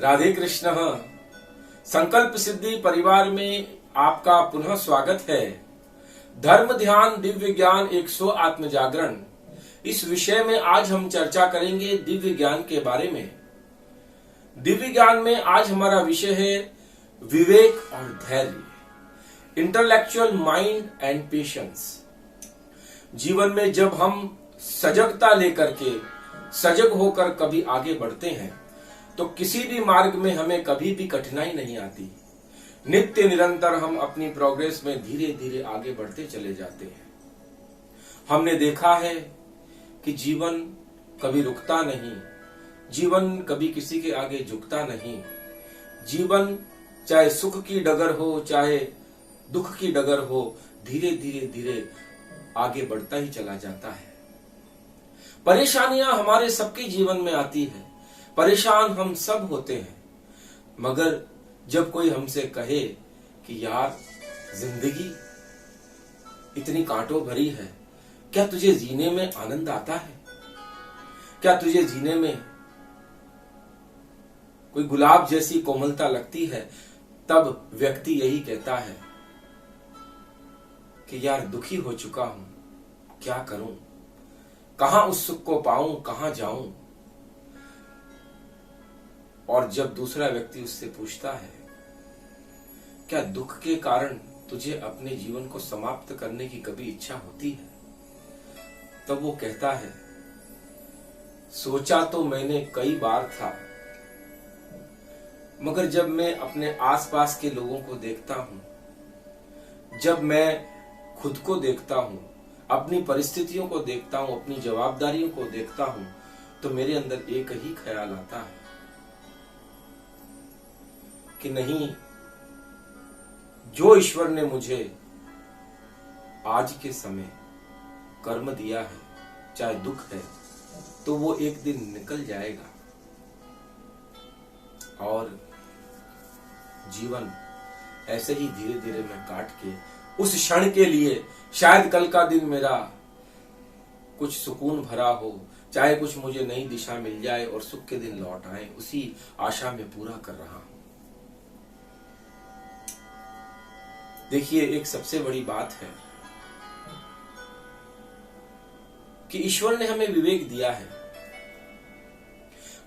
राधे कृष्ण। संकल्प सिद्धि परिवार में आपका पुनः स्वागत है। धर्म ध्यान दिव्य ज्ञान 100 आत्म जागरण, इस विषय में आज हम चर्चा करेंगे दिव्य ज्ञान के बारे में। दिव्य ज्ञान में आज हमारा विषय है विवेक और धैर्य, इंटेलेक्चुअल माइंड एंड पेशेंस। जीवन में जब हम सजगता लेकर के सजग होकर कभी आगे बढ़ते हैं तो किसी भी मार्ग में हमें कभी भी कठिनाई नहीं आती। नित्य निरंतर हम अपनी प्रोग्रेस में धीरे धीरे आगे बढ़ते चले जाते हैं। हमने देखा है कि जीवन कभी रुकता नहीं, जीवन कभी किसी के आगे झुकता नहीं। जीवन चाहे सुख की डगर हो चाहे दुख की डगर हो, धीरे धीरे धीरे आगे बढ़ता ही चला जाता है। परेशानियां हमारे सबके जीवन में आती है, परेशान हम सब होते हैं। मगर जब कोई हमसे कहे कि यार जिंदगी इतनी कांटों भरी है, क्या तुझे जीने में आनंद आता है? क्या तुझे जीने में कोई गुलाब जैसी कोमलता लगती है? तब व्यक्ति यही कहता है कि यार दुखी हो चुका हूं, क्या करूं, कहां उस सुख को पाऊं, कहां जाऊं। और जब दूसरा व्यक्ति उससे पूछता है क्या दुख के कारण तुझे अपने जीवन को समाप्त करने की कभी इच्छा होती है, तब वो कहता है सोचा तो मैंने कई बार था, मगर जब मैं अपने आसपास के लोगों को देखता हूं, जब मैं खुद को देखता हूं, अपनी परिस्थितियों को देखता हूं, अपनी जवाबदारियों को देखता हूं, तो मेरे अंदर एक ही ख्याल आता है कि नहीं, जो ईश्वर ने मुझे आज के समय कर्म दिया है, चाहे दुख है, तो वो एक दिन निकल जाएगा और जीवन ऐसे ही धीरे धीरे मैं काट के उस क्षण के लिए, शायद कल का दिन मेरा कुछ सुकून भरा हो, चाहे कुछ मुझे नई दिशा मिल जाए और सुख के दिन लौट आए, उसी आशा में पूरा कर रहा हूं। देखिए, एक सबसे बड़ी बात है कि ईश्वर ने हमें विवेक दिया है।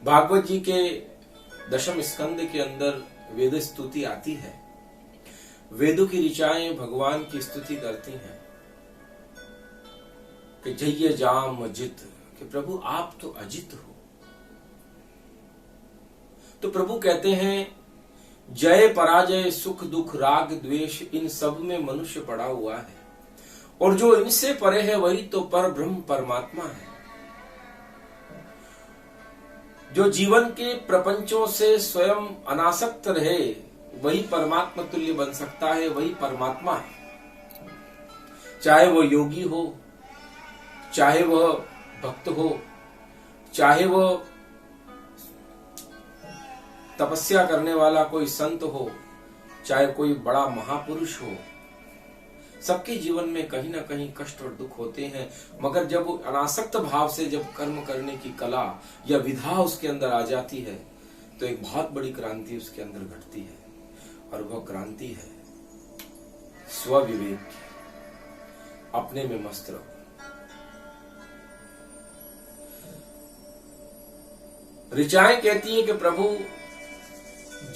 भागवत जी के 10वें स्कंद के अंदर वेद स्तुति आती है। वेदों की ऋचाएं भगवान की स्तुति करती हैं कि जय जाम अजित, कि प्रभु आप तो अजित हो। तो प्रभु कहते हैं जय पराजय सुख दुख राग द्वेष, इन सब में मनुष्य पड़ा हुआ है, और जो इनसे परे है वही तो पर ब्रह्म परमात्मा है। जो जीवन के प्रपंचों से स्वयं अनासक्त रहे वही परमात्मा तुल्य बन सकता है, वही परमात्मा है। चाहे वो योगी हो, चाहे वह भक्त हो, चाहे वह तपस्या करने वाला कोई संत हो, चाहे कोई बड़ा महापुरुष हो, सबके जीवन में कहीं ना कहीं कष्ट और दुख होते हैं। मगर जब वो अनासक्त भाव से जब कर्म करने की कला या विधा उसके अंदर आ जाती है तो एक बहुत बड़ी क्रांति उसके अंदर घटती है, और वह क्रांति है स्वविवेक, अपने में मस्त रहो। ऋचाएं कहती है कि प्रभु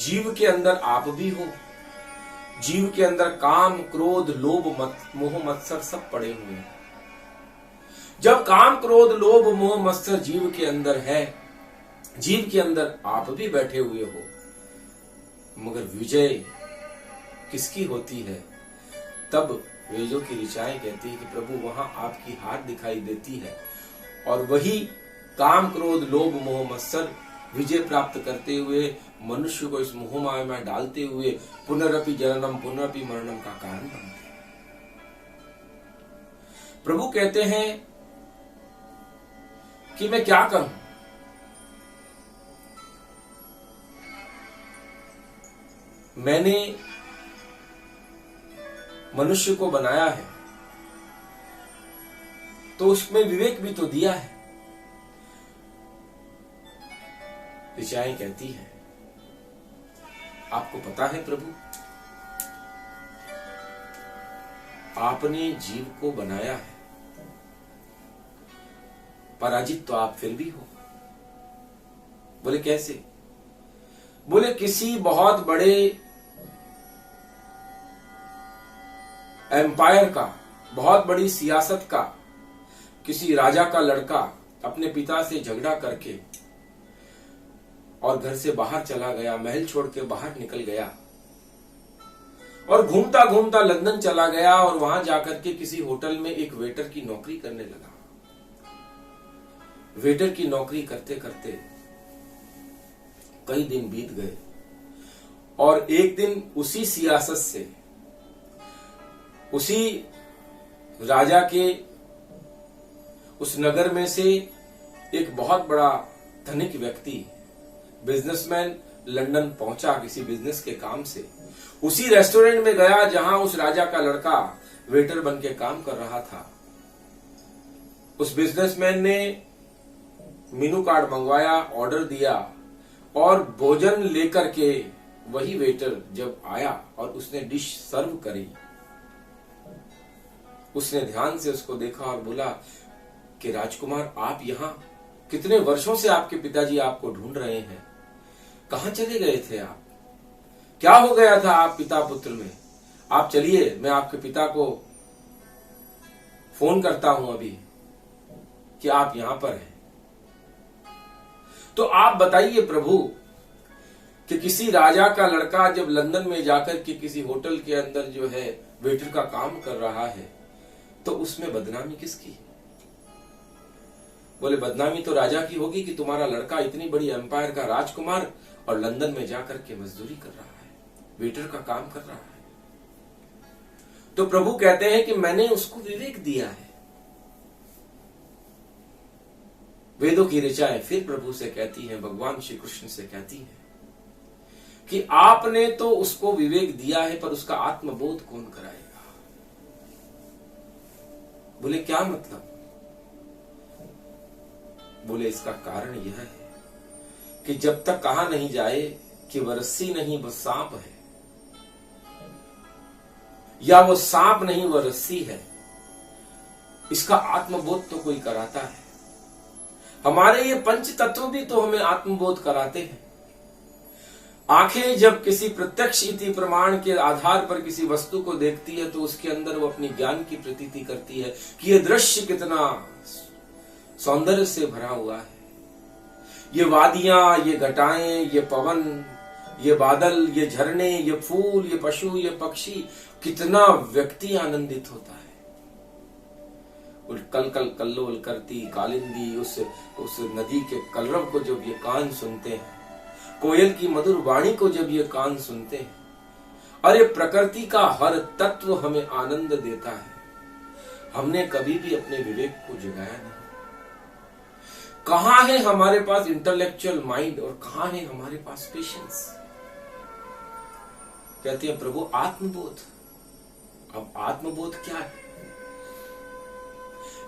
जीव के अंदर आप भी हो, जीव के अंदर काम क्रोध लोभ मोह मत्सर सब पड़े हुए हैं। जब काम क्रोध लोभ मोह मत्सर जीव के अंदर है, जीव के अंदर आप भी बैठे हुए हो, मगर विजय किसकी होती है? तब वेदों की ऋचाएं कहती है कि प्रभु वहां आपकी हाथ दिखाई देती है, और वही काम क्रोध लोभ मोह मत्सर विजय प्राप्त करते हुए मनुष्य को इस मोह माया में डालते हुए पुनरपि जननम पुनरपि मरणम का कारण बनते हैं। प्रभु कहते हैं कि मैं क्या करूं, मैंने मनुष्य को बनाया है तो उसमें विवेक भी तो दिया है। ऋचाएं कहती है आपको पता है प्रभु, आपने जीव को बनाया है, पराजित तो आप फिर भी हो। बोले कैसे? बोले किसी बहुत बड़े एम्पायर का, बहुत बड़ी सियासत का, किसी राजा का लड़का अपने पिता से झगड़ा करके और घर से बाहर चला गया, महल छोड़ के बाहर निकल गया और घूमता घूमता लंदन चला गया और वहां जाकर के किसी होटल में एक वेटर की नौकरी करने लगा। वेटर की नौकरी करते करते कई दिन बीत गए और एक दिन उसी सियासत से, उसी राजा के उस नगर में से एक बहुत बड़ा धनिक व्यक्ति, बिजनेसमैन लंदन पहुंचा किसी बिजनेस के काम से। उसी रेस्टोरेंट में गया जहां उस राजा का लड़का वेटर बन के काम कर रहा था। उस बिजनेसमैन ने मेनू कार्ड मंगवाया, ऑर्डर दिया और भोजन लेकर के वही वेटर जब आया और उसने डिश सर्व करी, उसने ध्यान से उसको देखा और बोला कि राजकुमार, आप यहां कितने वर्षों से आपके पिताजी आपको ढूंढ रहे हैं, कहां चले गए थे आप? क्या हो गया था आप पिता पुत्र में? आप चलिए, मैं आपके पिता को फोन करता हूं अभी कि आप यहां पर हैं। तो आप बताइए प्रभु कि किसी राजा का लड़का जब लंदन में जाकर के किसी होटल के अंदर जो है वेटर का काम कर रहा है, तो उसमें बदनामी किसकी? बोले बदनामी तो राजा की होगी कि तुम्हारा लड़का इतनी बड़ी एम्पायर का राजकुमार और लंदन में जाकर के मजदूरी कर रहा है, वेटर का काम कर रहा है। तो प्रभु कहते हैं कि मैंने उसको विवेक दिया है। वेदों की ऋचाएं फिर प्रभु से कहती हैं, भगवान श्री कृष्ण से कहती हैं कि आपने तो उसको विवेक दिया है, पर उसका आत्मबोध कौन कराएगा? बोले क्या मतलब? बोले इसका कारण यह है कि जब तक कहा नहीं जाए कि वह रस्सी नहीं वह सांप है, या वो सांप नहीं वह रस्सी है, इसका आत्मबोध तो कोई कराता है। हमारे ये पंच तत्व भी तो हमें आत्मबोध कराते हैं। आंखें जब किसी प्रत्यक्ष इति प्रमाण के आधार पर किसी वस्तु को देखती है तो उसके अंदर वो अपनी ज्ञान की प्रतीति करती है कि ये दृश्य कितना सौंदर्य से भरा हुआ है। ये वादियां, ये घटाएं, ये पवन, ये बादल, ये झरने, ये फूल, ये पशु, ये पक्षी, कितना व्यक्ति आनंदित होता है। कल कल कल्लोल करती कालिंदी उस नदी के कलरव को जब ये कान सुनते हैं, कोयल की मधुर वाणी को जब ये कान सुनते हैं, अरे प्रकृति का हर तत्व हमें आनंद देता है। हमने कभी भी अपने विवेक को जगाया नहीं। कहां है हमारे पास इंटेलेक्चुअल माइंड और कहां है हमारे पास पेशेंस? कहते हैं प्रभु आत्मबोध। अब आत्मबोध क्या है?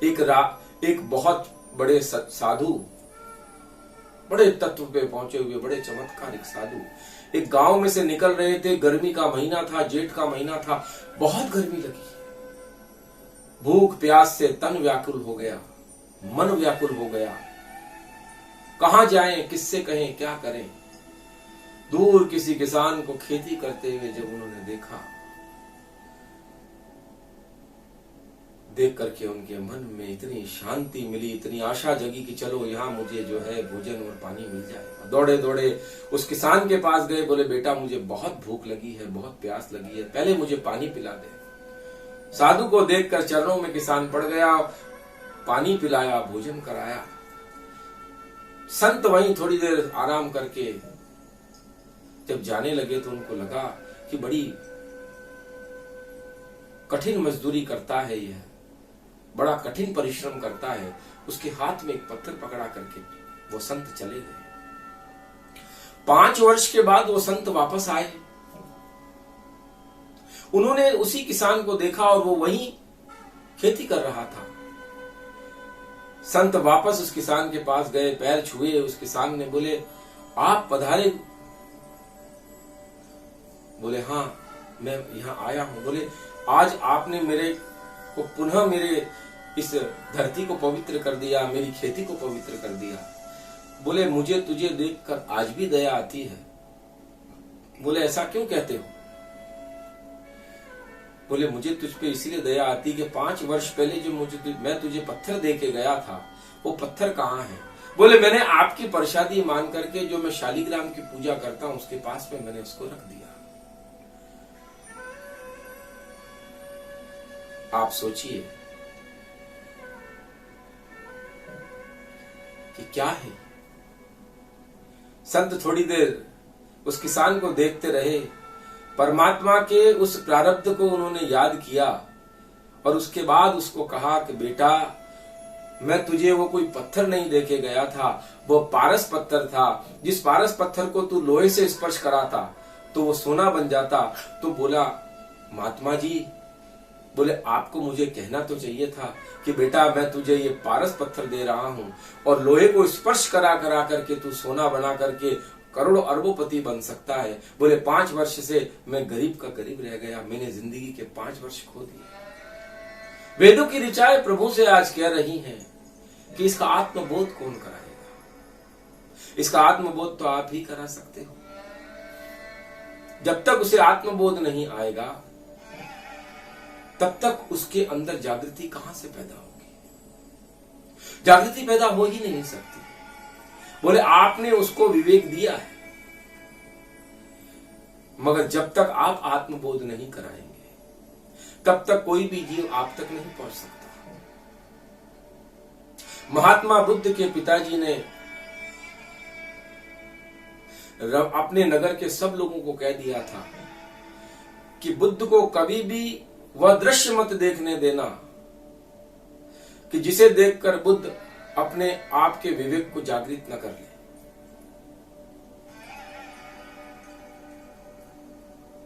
एक बहुत बड़े साधु, बड़े तत्व पे पहुंचे हुए बड़े चमत्कारिक साधु एक गांव में से निकल रहे थे। गर्मी का महीना था, जेठ का महीना था, बहुत गर्मी लगी। भूख प्यास से तन व्याकुल हो गया, मन व्याकुल हो गया। कहां जाएं, किससे कहें, क्या करें? दूर किसी किसान को खेती करते हुए जब उन्होंने देखा, देख करके उनके मन में इतनी शांति मिली, इतनी आशा जगी कि चलो यहाँ मुझे जो है भोजन और पानी मिल जाएगा। दौड़े दौड़े उस किसान के पास गए, बोले बेटा मुझे बहुत भूख लगी है, बहुत प्यास लगी है, पहले मुझे पानी पिला दे। साधु को देखकर चरणों में किसान पड़ गया, पानी पिलाया, भोजन कराया। संत वहीं थोड़ी देर आराम करके जब जाने लगे तो उनको लगा कि बड़ी कठिन मजदूरी करता है यह, बड़ा कठिन परिश्रम करता है। उसके हाथ में एक पत्थर पकड़ा करके वो संत चले गए। 5 वर्ष के बाद वो संत वापस आए। उन्होंने उसी किसान को देखा और वो वहीं खेती कर रहा था। संत वापस उस किसान के पास गए, पैर छुए। उस किसान ने बोले आप पधारे, बोले हाँ मैं यहाँ आया हूँ। बोले आज आपने मेरे को पुनः मेरे इस धरती को पवित्र कर दिया, मेरी खेती को पवित्र कर दिया। बोले मुझे तुझे देखकर आज भी दया आती है। बोले ऐसा क्यों कहते हो? बोले मुझे तुझ पे इसलिए दया आती कि 5 वर्ष पहले जो मैं तुझे पत्थर दे के गया था, वो पत्थर कहाँ है? बोले मैंने आपकी प्रसादी मान करके जो मैं शालिग्राम की पूजा करता हूं उसके पास में मैंने उसको रख दिया। आप सोचिए कि क्या है। संत थोड़ी देर उस किसान को देखते रहे, परमात्मा के उस प्रारब्ध को उन्होंने याद किया और उसके बाद उसको कहा कि बेटा मैं तुझे वो कोई पत्थर नहीं देके गया था, वो पारस पत्थर था। जिस पारस पत्थर को तू लोहे से स्पर्श करा था तो वो सोना बन जाता। तो बोला महात्मा जी, बोले आपको मुझे कहना तो चाहिए था कि बेटा मैं तुझे ये पारस पत्थर दे रहा हूं और लोहे को स्पर्श करा करा करके तू सोना बना करके करोड़ों अरबोपति बन सकता है। बोले 5 वर्ष से मैं गरीब का गरीब रह गया, मैंने जिंदगी के 5 वर्ष खो दिए। वेदों की ऋचाएं प्रभु से आज कह रही हैं कि इसका आत्मबोध कौन कराएगा? इसका आत्मबोध तो आप ही करा सकते हो। जब तक उसे आत्मबोध नहीं आएगा तब तक उसके अंदर जागृति कहां से पैदा होगी? जागृति पैदा हो ही नहीं सकती। बोले आपने उसको विवेक दिया है, मगर जब तक आप आत्मबोध नहीं कराएंगे तब तक कोई भी जीव आप तक नहीं पहुंच सकता। महात्मा बुद्ध के पिताजी ने अपने नगर के सब लोगों को कह दिया था कि बुद्ध को कभी भी वह दृश्य मत देखने देना कि जिसे देखकर बुद्ध अपने आप के विवेक को जागृत न कर ले।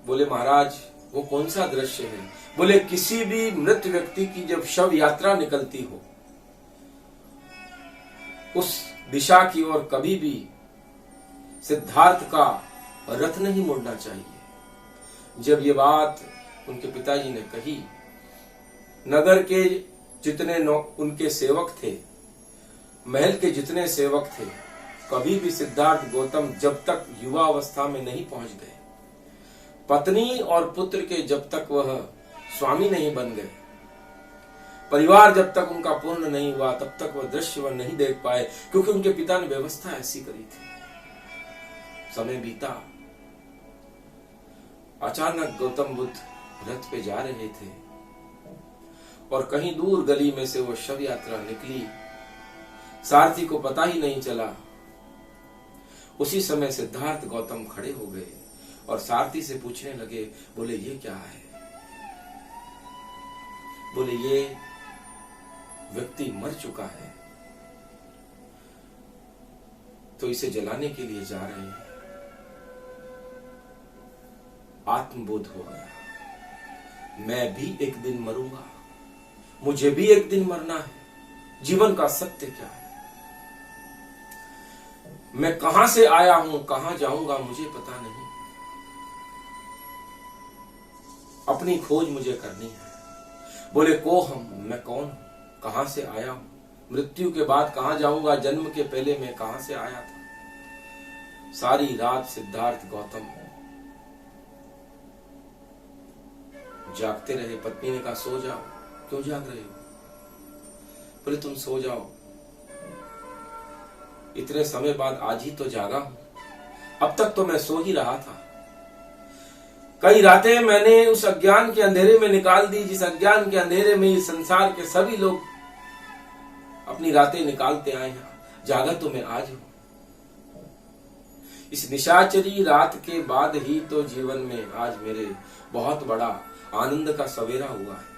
बोले महाराज वो कौन सा दृश्य है? बोले किसी भी मृत व्यक्ति की जब शव यात्रा निकलती हो उस दिशा की ओर कभी भी सिद्धार्थ का रथ नहीं मुड़ना चाहिए। जब ये बात उनके पिताजी ने कही, नगर के जितने उनके सेवक थे, महल के जितने सेवक थे, कभी भी सिद्धार्थ गौतम जब तक युवा अवस्था में नहीं पहुंच गए, पत्नी और पुत्र के जब तक वह स्वामी नहीं बन गए, परिवार जब तक उनका पूर्ण नहीं हुआ तब तक वह दृश्य वह नहीं देख पाए, क्योंकि उनके पिता ने व्यवस्था ऐसी करी थी। समय बीता, अचानक गौतम बुद्ध रथ पे जा रहे थे और कहीं दूर गली में से वो शव यात्रा निकली। सारथी को पता ही नहीं चला। उसी समय सिद्धार्थ गौतम खड़े हो गए और सारथी से पूछने लगे, बोले ये क्या है? बोले ये व्यक्ति मर चुका है, तो इसे जलाने के लिए जा रहे हैं। आत्मबोध हो गया, मैं भी एक दिन मरूंगा, मुझे भी एक दिन मरना है। जीवन का सत्य क्या है? मैं कहां से आया हूं, कहां जाऊंगा मुझे पता नहीं। अपनी खोज मुझे करनी है। बोले को हम, मैं कौन हूं, कहां से आया हूं, मृत्यु के बाद कहां जाऊंगा, जन्म के पहले मैं कहां से आया था। सारी रात सिद्धार्थ गौतम जागते रहे। पत्नी ने कहा सो जाओ। क्यों जाग रहे हो? बोले तुम सो जाओ, इतने समय बाद आज ही तो जागा हूं, अब तक तो मैं सो ही रहा था। कई रातें मैंने उस अज्ञान के अंधेरे में निकाल दी, जिस अज्ञान के अंधेरे में इस संसार के सभी लोग अपनी रातें निकालते आए हैं। जागा तो मैं आज हूं। इस निशाचरी रात के बाद ही तो जीवन में आज मेरे बहुत बड़ा आनंद का सवेरा हुआ है।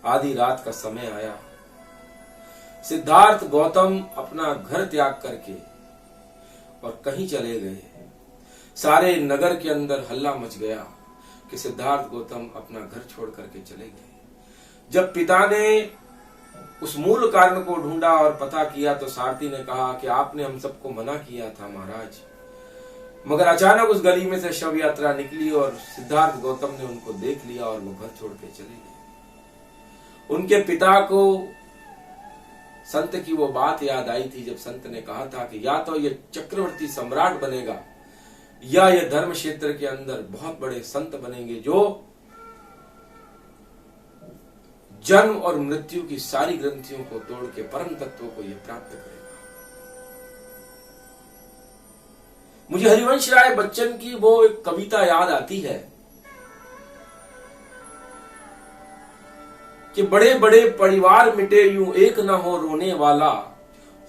आधी रात का समय आया। सिद्धार्थ गौतम अपना घर त्याग करके और कहीं चले गए। सारे नगर के अंदर हल्ला मच गया कि सिद्धार्थ गौतम अपना घर छोड़ करके चले गए। जब पिता ने उस मूल कारण को ढूंढा और पता किया तो सारथी ने कहा कि आपने हम सबको मना किया था महाराज मगर अचानक उस गली में से शव यात्रा निकली और सिद्धार्थ गौतम ने उनको देख लिया और वो घर छोड़ के चले गए। उनके पिता को संत की वो बात याद आई थी जब संत ने कहा था कि या तो ये चक्रवर्ती सम्राट बनेगा या ये धर्म क्षेत्र के अंदर बहुत बड़े संत बनेंगे जो जन्म और मृत्यु की सारी ग्रंथियों को तोड़ के परम तत्व को ये प्राप्त करेगा। मुझे हरिवंश राय बच्चन की वो एक कविता याद आती है कि बड़े बड़े परिवार मिटे यूं एक न हो रोने वाला,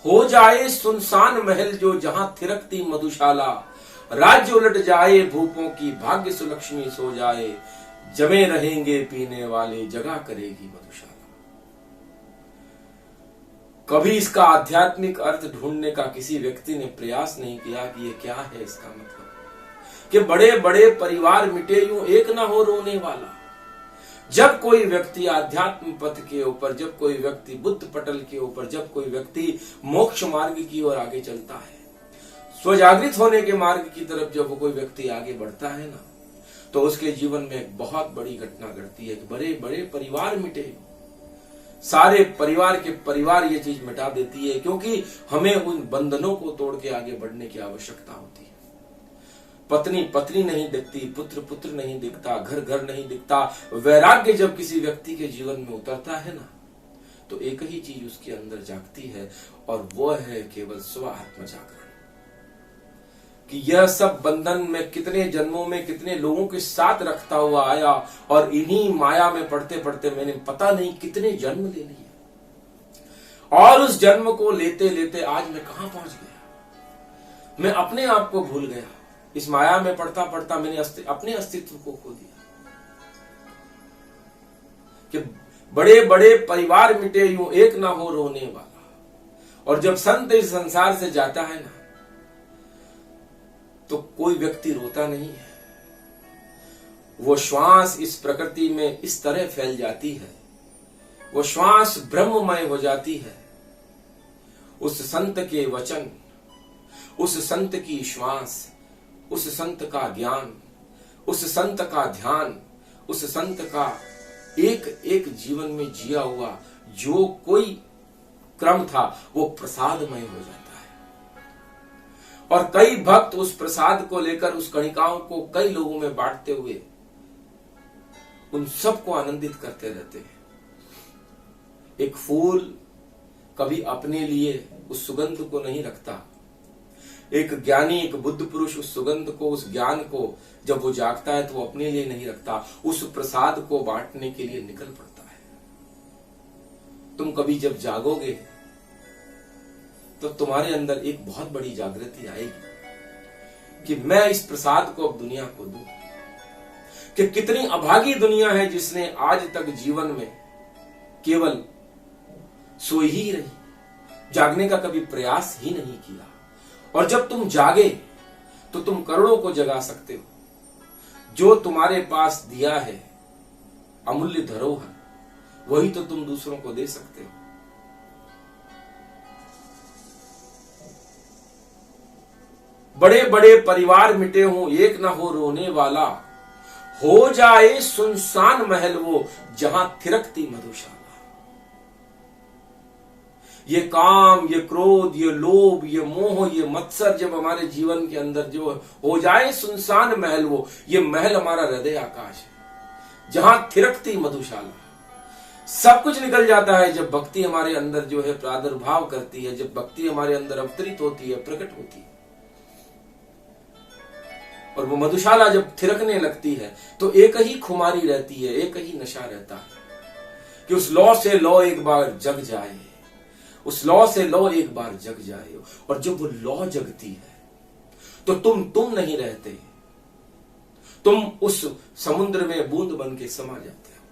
हो जाए सुनसान महल जो जहां थिरकती मधुशाला, राज्य उलट जाए भूपों की भाग्य सुलक्ष्मी सो जाए, जमे रहेंगे पीने वाले जगा करेगी मधुशाला। कभी इसका आध्यात्मिक अर्थ ढूंढने का किसी व्यक्ति ने प्रयास नहीं किया कि ये क्या है इसका मतलब कि बड़े बड़े परिवार मिटे यूं एक ना हो रोने वाला। जब कोई व्यक्ति आध्यात्म पथ के ऊपर, जब कोई व्यक्ति बुद्ध पटल के ऊपर, जब कोई व्यक्ति मोक्ष मार्ग की ओर आगे चलता है, स्वजागृत होने के मार्ग की तरफ जब वो कोई व्यक्ति आगे बढ़ता है ना, तो उसके जीवन में एक बहुत बड़ी घटना घटती है कि बड़े बड़े परिवार मिटे। सारे परिवार के परिवार ये चीज मिटा देती है, क्योंकि हमें उन बंधनों को तोड़ के आगे बढ़ने की आवश्यकता होती है। पत्नी पत्नी नहीं दिखती, पुत्र पुत्र नहीं दिखता, घर घर नहीं दिखता। वैराग्य जब किसी व्यक्ति के जीवन में उतरता है ना, तो एक ही चीज उसके अंदर जागती है और वो है केवल स्व आत्म जागरण। कि यह सब बंधन में कितने जन्मों में कितने लोगों के साथ रखता हुआ आया और इन्हीं माया में पढ़ते पढ़ते मैंने पता नहीं कितने जन्म ले लिए, और उस जन्म को लेते लेते आज मैं कहां पहुंच गया। मैं अपने आप को भूल गया। इस माया में पढ़ता पढ़ता मैंने अपने अस्तित्व को खो दिया। कि बड़े बड़े परिवार मिटे यूं एक ना हो रोने वाला। और जब संत इस संसार से जाता है ना, तो कोई व्यक्ति रोता नहीं है। वो श्वास इस प्रकृति में इस तरह फैल जाती है, वो श्वास ब्रह्ममय हो जाती है। उस संत के वचन, उस संत की श्वास, उस संत का ज्ञान, उस संत का ध्यान, उस संत का एक एक जीवन में जिया हुआ जो कोई क्रम था, वो प्रसादमय हो जाता है। और कई भक्त उस प्रसाद को लेकर, उस कणिकाओं को कई लोगों में बांटते हुए उन सबको आनंदित करते रहते हैं। एक फूल कभी अपने लिए उस सुगंध को नहीं रखता। एक ज्ञानी, एक बुद्ध पुरुष उस सुगंध को, उस ज्ञान को जब वो जागता है तो वो अपने लिए नहीं रखता, उस प्रसाद को बांटने के लिए निकल पड़ता है। तुम कभी जब जागोगे तो तुम्हारे अंदर एक बहुत बड़ी जागृति आएगी कि मैं इस प्रसाद को अब दुनिया को दूं। कि कितनी अभागी दुनिया है जिसने आज तक जीवन में केवल सोई ही रही, जागने का कभी प्रयास ही नहीं किया। और जब तुम जागे तो तुम करोड़ों को जगा सकते हो। जो तुम्हारे पास दिया है अमूल्य धरोहर, वही तो तुम दूसरों को दे सकते हो। बड़े बड़े परिवार मिटे हों एक ना हो रोने वाला, हो जाए सुनसान महल वो जहां थिरकती मधुशाला। ये काम, ये क्रोध, ये लोभ, ये मोह, ये मत्सर जब हमारे जीवन के अंदर जो हो जाए सुनसान महल वो, ये महल हमारा हृदय आकाश है जहां थिरकती मधुशाला। सब कुछ निकल जाता है जब भक्ति हमारे अंदर जो है प्रादुर्भाव करती है, जब भक्ति हमारे अंदर अवतरित होती है, प्रकट होती है। और वो मधुशाला जब थिरकने लगती है तो एक ही खुमारी रहती है, एक ही नशा रहता है कि उस लौ से लौ एक बार जग जाए, उस लौ से लौ एक बार जग जाए। और जब वो लौ जगती है तो तुम नहीं रहते, तुम उस समुद्र में बूंद बन के समा जाते हो।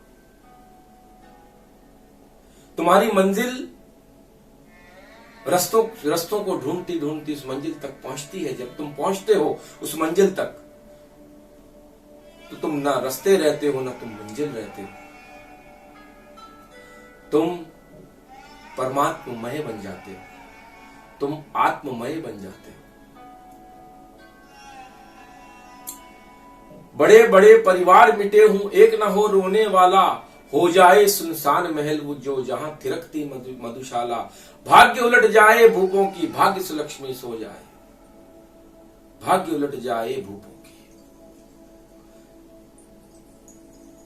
तुम्हारी मंजिल रस्तों को ढूंढती ढूंढती उस मंजिल तक पहुंचती है। जब तुम पहुंचते हो उस मंजिल तक तो तुम ना रास्ते रहते हो, ना तुम मंजिल रहते हो, तुम परमात्ममय बन जाते हो, तुम आत्ममय बन जाते हो। बड़े बड़े परिवार मिटे हूं, एक न हो रोने वाला, हो जाए सुनसान महल वो जो जहां थिरकती मधुशाला, भाग्य उलट जाए भूपों की, भाग्य से लक्ष्मी सो जाए, भाग्य उलट जाए भूपों की।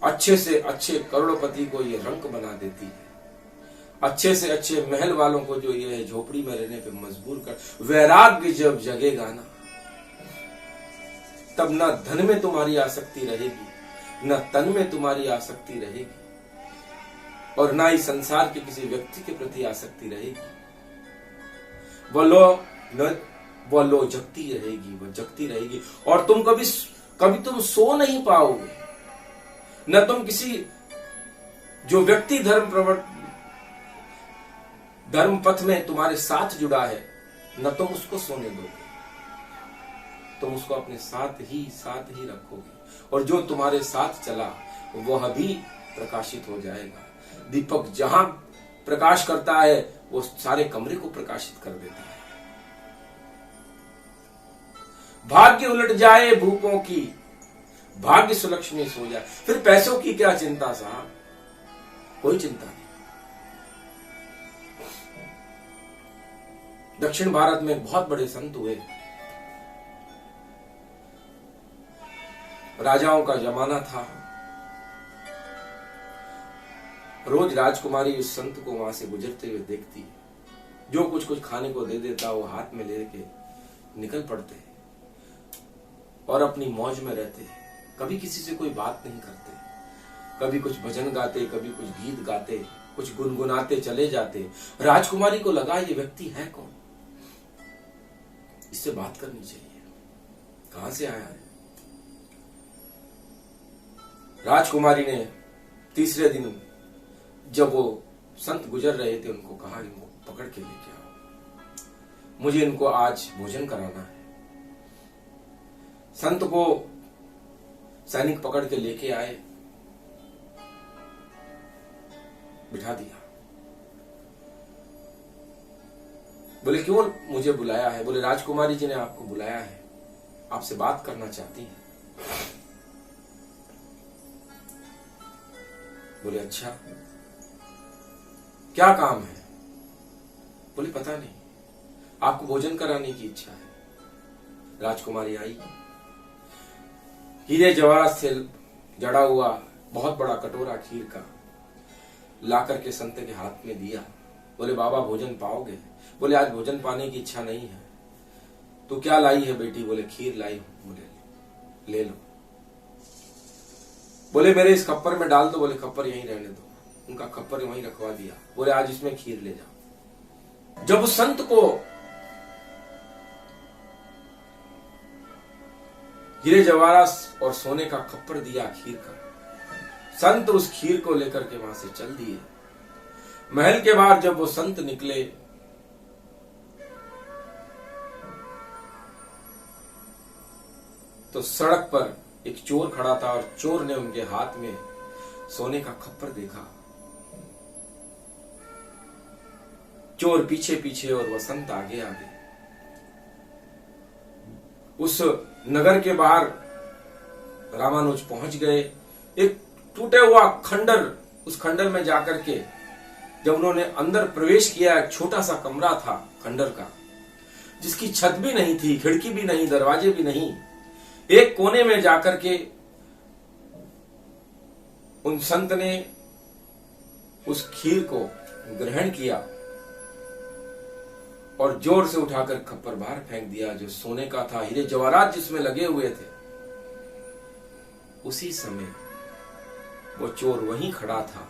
अच्छे से अच्छे करोड़पति को ये रंक बना देती है, अच्छे से अच्छे महल वालों को जो ये झोपड़ी में रहने पे मजबूर कर। वैराग्य जब जगेगा ना, तब न धन में तुम्हारी आसक्ति रहेगी, न तन में तुम्हारी आसक्ति रहेगी, और ना ही संसार के किसी व्यक्ति के प्रति आसक्ति रहेगी। वह लो जगती रहेगी, वह जगती रहेगी, और तुम कभी तुम सो नहीं पाओगे। न तुम किसी जो व्यक्ति धर्म पथ में तुम्हारे साथ जुड़ा है, न तुम उसको सोने दोगे, तुम उसको अपने साथ ही रखोगे, और जो तुम्हारे साथ चला वह भी प्रकाशित हो जाएगा। दीपक जहां प्रकाश करता है वो सारे कमरे को प्रकाशित कर देता है। भाग्य उलट जाए भूपों की, भाग्य सुलक्ष्मी सो जाए। फिर पैसों की क्या चिंता साहब, कोई चिंता नहीं। दक्षिण भारत में बहुत बड़े संत हुए, राजाओं का जमाना था। रोज राजकुमारी उस संत को वहां से गुजरते हुए देखती, जो कुछ खाने को दे देता वो हाथ में लेके निकल पड़ते और अपनी मौज में रहते, कभी किसी से कोई बात नहीं करते, कभी कुछ भजन गाते, कभी कुछ गीत गाते, कुछ गुनगुनाते चले जाते। राजकुमारी को लगा ये व्यक्ति है कौन, इससे बात करनी चाहिए, कहां से आया है। राजकुमारी ने तीसरे दिन जब वो संत गुजर रहे थे, उनको कहा इनको पकड़ के लेके आओ, मुझे इनको आज भोजन कराना है। संत को सैनिक पकड़ के लेके आए, बिठा दिया। बोले क्यों मुझे बुलाया है? बोले राजकुमारी जी ने आपको बुलाया है, आपसे बात करना चाहती हैं। बोले अच्छा, क्या काम है? बोले पता नहीं, आपको भोजन कराने की इच्छा है। राजकुमारी आई, हीरे जवाहरात से जड़ा हुआ बहुत बड़ा कटोरा खीर का लाकर के संत के हाथ में दिया। बोले बाबा भोजन पाओगे? बोले आज भोजन पाने की इच्छा नहीं है। तो क्या लाई है बेटी? बोले खीर लाई हूं। बोले ले लो। बोले मेरे इस खप्पर में डाल दो। बोले खप्पर यहीं रहने दो। उनका खप्पर वहीं रखवा दिया। बोले आज इसमें खीर ले जाओ। जब उस संत को हीरे जवाहरात और सोने का खप्पर दिया खीर का, संत उस खीर को लेकर के वहां से चल दिए। महल के बाहर जब वो संत निकले तो सड़क पर एक चोर खड़ा था और चोर ने उनके हाथ में सोने का खप्पर देखा। चोर पीछे पीछे और वो संत आगे आगे। उस नगर के बाहर रामानुज पहुंच गए। एक टूटे हुआ खंडर, उस खंडर में जाकर के जब उन्होंने अंदर प्रवेश किया, एक छोटा सा कमरा था खंडर का, जिसकी छत भी नहीं थी, खिड़की भी नहीं, दरवाजे भी नहीं। एक कोने में जाकर के उन संत ने उस खीर को ग्रहण किया और जोर से उठाकर खप्पर बाहर फेंक दिया, जो सोने का था, हीरे जवाहरात जिसमें लगे हुए थे। उसी समय वो चोर वहीं खड़ा था,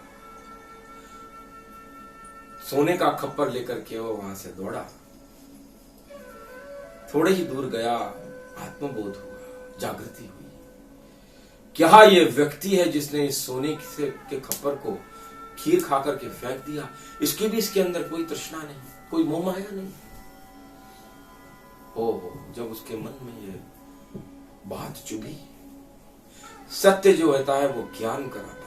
सोने का खप्पर लेकर के वो वहां से दौड़ा। थोड़े ही दूर गया, आत्मबोध हुआ, जागृति हुई। क्या ये व्यक्ति है जिसने इस सोने के खप्पर को खीर खाकर के फेंक दिया? इसके भी इसके अंदर कोई तृष्णा नहीं, कोई मोह माया नहीं। ओहो, जब उसके मन में ये बात चुभी, सत्य जो होता है वो ज्ञान कराता है,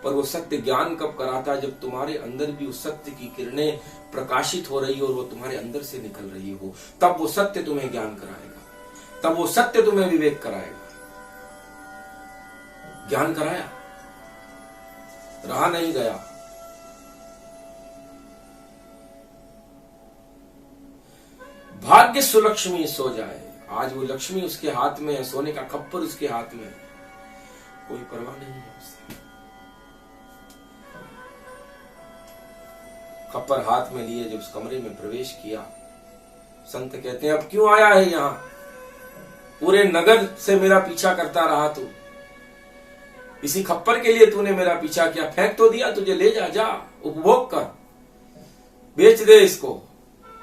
पर वो सत्य ज्ञान कब कराता है? जब तुम्हारे अंदर भी उस सत्य की किरणें प्रकाशित हो रही हो और वो तुम्हारे अंदर से निकल रही हो, तब वो सत्य तुम्हें ज्ञान कराएगा, तब वो सत्य तुम्हें विवेक कराएगा। ज्ञान कराया, रहा नहीं गया। भाग्य सुलक्ष्मी सो जाए, आज वो लक्ष्मी उसके हाथ में है, सोने का खप्पर उसके हाथ में है, कोई परवाह नहीं है उससे। खप्पर हाथ में लिए जब उस कमरे में प्रवेश किया, संत कहते हैं अब क्यों आया है यहां? पूरे नगर से मेरा पीछा करता रहा तू, इसी खप्पर के लिए तूने मेरा पीछा किया, फेंक तो दिया, तुझे ले जा, उपभोग कर, बेच दे इसको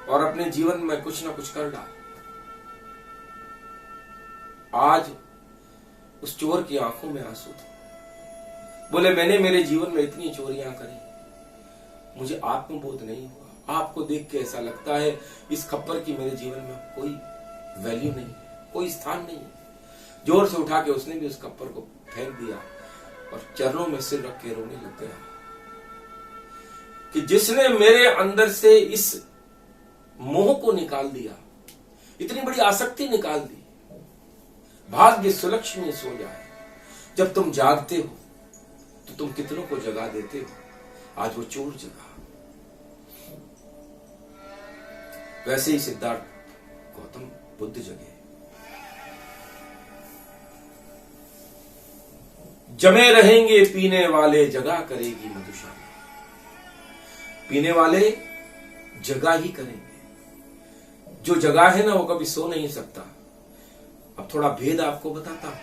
और अपने जीवन में कुछ ना कुछ कर डाल। आज उस चोर की आंखों में आंसू थे, बोले मैंने मेरे जीवन में इतनी चोरियां करी, मुझे आत्मबोध नहीं हुआ। आपको देख के ऐसा लगता है इस खप्पर की मेरे जीवन में कोई वैल्यू नहीं है, कोई स्थान नहीं है। जोर से उठा के उसने भी उस खप्पर को फेंक दिया और चरणों में सिर रख के रोने लग गया कि जिसने मेरे अंदर से इस मोह को निकाल दिया, इतनी बड़ी आसक्ति निकाल दी। भाग्य सुलक्ष्मी सो जाए, जब तुम जागते हो तो तुम कितनों को जगा देते हो। आज वो चोर जगा। वैसे ही सिद्धार्थ गौतम बुद्ध जगे। जमे रहेंगे पीने वाले, जगा करेगी मधुशाला। पीने वाले जगा ही करेंगे, जो जगा है ना वो कभी सो नहीं सकता। अब थोड़ा भेद आपको बताता हूं।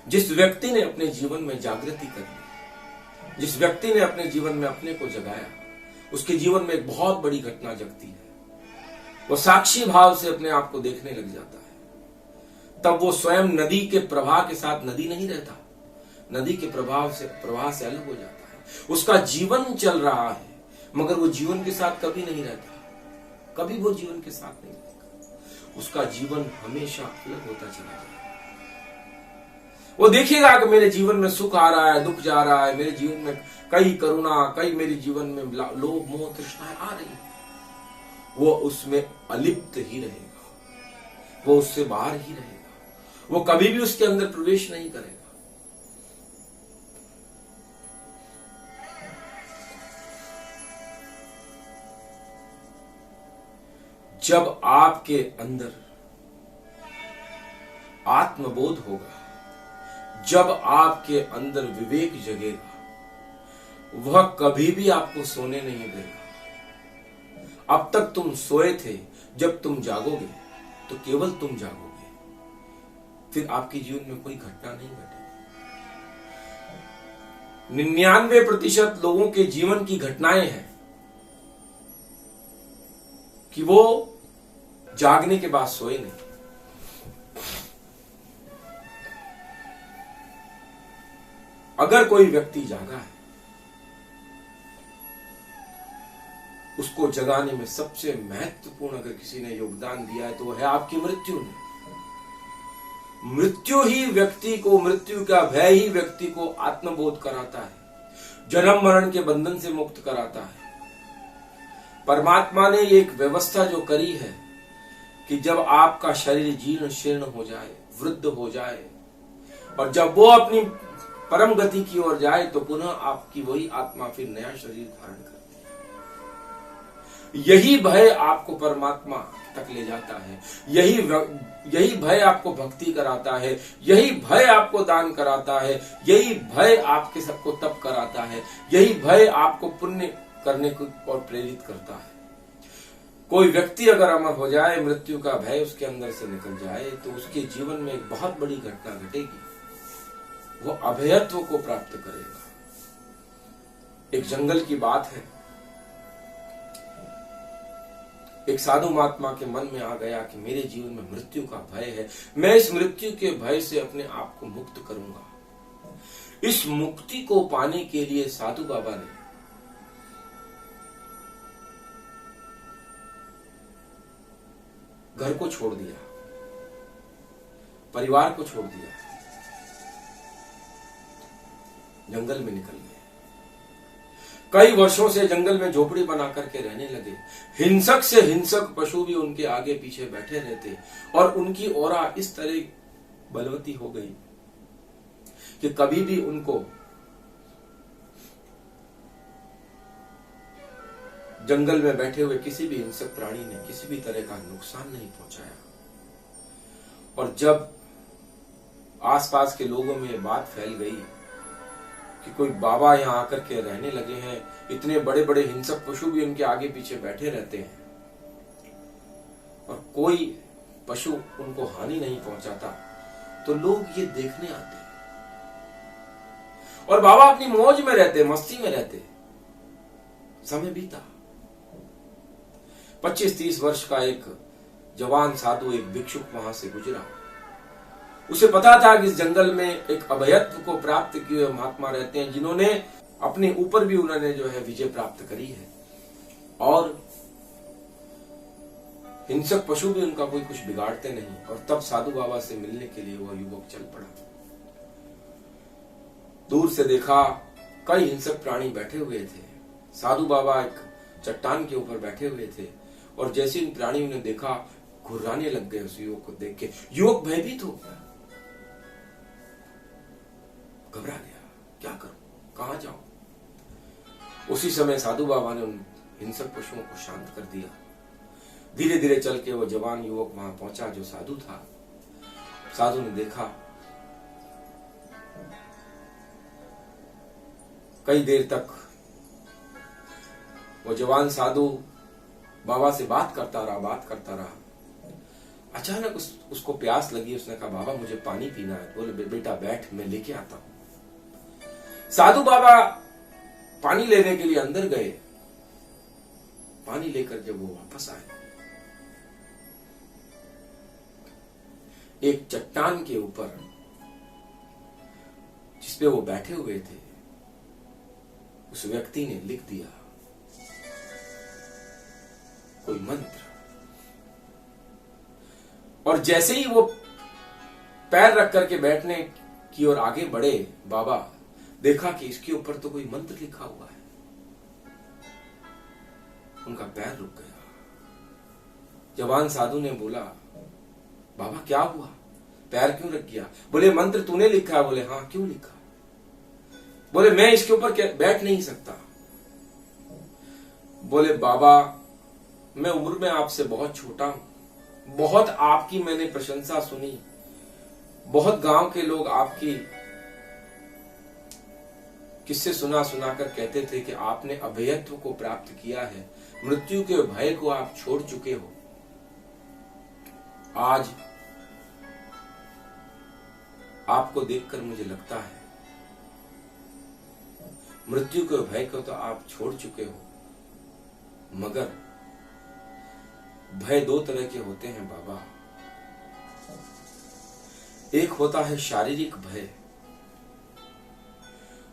जिस व्यक्ति ने अपने जीवन में जागृति करी, जिस व्यक्ति ने अपने जीवन में अपने को जगाया, उसके जीवन में एक बहुत बड़ी घटना जगती है। वो साक्षी भाव से अपने आप को देखने लग जाता है। तब वो स्वयं नदी के प्रवाह के साथ नदी नहीं रहता, नदी के प्रवाह से अलग हो जाता है। उसका जीवन चल रहा है मगर वो जीवन के साथ कभी नहीं रहता, कभी वो जीवन के साथ नहीं रहेगा। उसका जीवन हमेशा अलग होता चला जाएगा। वो देखेगा कि मेरे जीवन में सुख आ रहा है, दुख जा रहा है, मेरे जीवन में कई करुणा, कई मेरे जीवन में लोभ मोह तृष्णाएं आ रही है। वो उसमें अलिप्त ही रहेगा, वो उससे बाहर ही रहेगा, वो कभी भी उसके अंदर प्रवेश नहीं करेगा। जब आपके अंदर आत्मबोध होगा, जब आपके अंदर विवेक जगेगा, वह कभी भी आपको सोने नहीं देगा। अब तक तुम सोए थे, जब तुम जागोगे तो केवल तुम जागोगे, फिर आपके जीवन में कोई घटना नहीं घटेगी। 99% लोगों के जीवन की घटनाएं हैं कि वो जागने के बाद सोए नहीं। अगर कोई व्यक्ति जागा है, उसको जगाने में सबसे महत्वपूर्ण अगर किसी ने योगदान दिया है तो वह है आपकी मृत्यु ने। मृत्यु ही व्यक्ति को, मृत्यु का भय ही व्यक्ति को आत्मबोध कराता है, जन्म मरण के बंधन से मुक्त कराता है। परमात्मा ने एक व्यवस्था जो करी है कि जब आपका शरीर जीर्ण शीर्ण हो जाए, वृद्ध हो जाए, और जब वो अपनी परम गति की ओर जाए तो पुनः आपकी वही आत्मा फिर नया शरीर धारण करती है। यही भय आपको परमात्मा तक ले जाता है, यही भय आपको भक्ति कराता है, यही भय आपको दान कराता है, यही भय आपके सबको तप कराता है, यही भय आपको पुण्य करने को और प्रेरित करता है। कोई व्यक्ति अगर अमर हो जाए, मृत्यु का भय उसके अंदर से निकल जाए, तो उसके जीवन में एक बहुत बड़ी घटना घटेगी, वो अभयत्व को प्राप्त करेगा। एक जंगल की बात है, एक साधु महात्मा के मन में आ गया कि मेरे जीवन में मृत्यु का भय है, मैं इस मृत्यु के भय से अपने आप को मुक्त करूंगा। इस मुक्ति को पाने के लिए साधु बाबा ने घर को छोड़ दिया, परिवार को छोड़ दिया, जंगल में निकल गए। कई वर्षों से जंगल में झोपड़ी बना करके रहने लगे। हिंसक से हिंसक पशु भी उनके आगे पीछे बैठे रहते और उनकी औरा इस तरह बलवती हो गई कि कभी भी उनको जंगल में बैठे हुए किसी भी हिंसक प्राणी ने किसी भी तरह का नुकसान नहीं पहुंचाया। और जब आसपास के लोगों में ये बात फैल गई कि कोई बाबा यहाँ आकर के रहने लगे हैं, इतने बड़े बड़े हिंसक पशु भी उनके आगे पीछे बैठे रहते हैं और कोई पशु उनको हानि नहीं पहुंचाता, तो लोग ये देखने आते और बाबा अपनी मौज में रहते, मस्ती में रहते। समय बीता। 25-30 वर्ष का एक जवान साधु, एक भिक्षुक वहां से गुजरा। उसे पता था कि इस जंगल में एक अभयत्व को प्राप्त किए हुए महात्मा रहते हैं, जिन्होंने अपने ऊपर भी उन्होंने जो है विजय प्राप्त करी है और हिंसक पशु भी उनका कोई कुछ बिगाड़ते नहीं। और तब साधु बाबा से मिलने के लिए वह युवक चल पड़ा। दूर से देखा कई हिंसक प्राणी बैठे हुए थे। साधु बाबा एक चट्टान के ऊपर बैठे हुए थे और जैसे इन प्राणियों ने देखा, घुर्राने लग गए उस युवक को देख के। युवक भयभीत हो गया, घबरा गया, क्या करूं, कहां जाऊं। उसी समय साधु बाबा ने उन हिंसक पशुओं को शांत कर दिया। धीरे धीरे चल के वो जवान युवक वहां पहुंचा जो साधु था। साधु ने देखा, कई देर तक वो जवान साधु बाबा से बात करता रहा। अचानक उसको प्यास लगी। उसने कहा, बाबा मुझे पानी पीना है। बोले, बेटा बैठ, मैं लेके आता हूं। साधु बाबा पानी लेने के लिए अंदर गए। पानी लेकर जब वो वापस आए, एक चट्टान के ऊपर जिसपे वो बैठे हुए थे, उस व्यक्ति ने लिख दिया कोई मंत्र। और जैसे ही वो पैर रख करके बैठने की ओर आगे बढ़े, बाबा देखा कि इसके ऊपर तो कोई मंत्र लिखा हुआ है। उनका पैर रुक गया। जवान साधु ने बोला, बाबा क्या हुआ, पैर क्यों रख गया? बोले, मंत्र तूने लिखा है। बोले, हाँ, क्यों लिखा? बोले, मैं इसके ऊपर बैठ नहीं सकता। बोले, बाबा मैं उम्र में आपसे बहुत छोटा हूं, बहुत आपकी मैंने प्रशंसा सुनी, बहुत गांव के लोग आपकी किस्से सुना कर कहते थे कि आपने अभयत्व को प्राप्त किया है, मृत्यु के भय को आप छोड़ चुके हो। आज आपको देखकर मुझे लगता है मृत्यु के भय को तो आप छोड़ चुके हो, मगर भय दो तरह के होते हैं बाबा। एक होता है शारीरिक भय,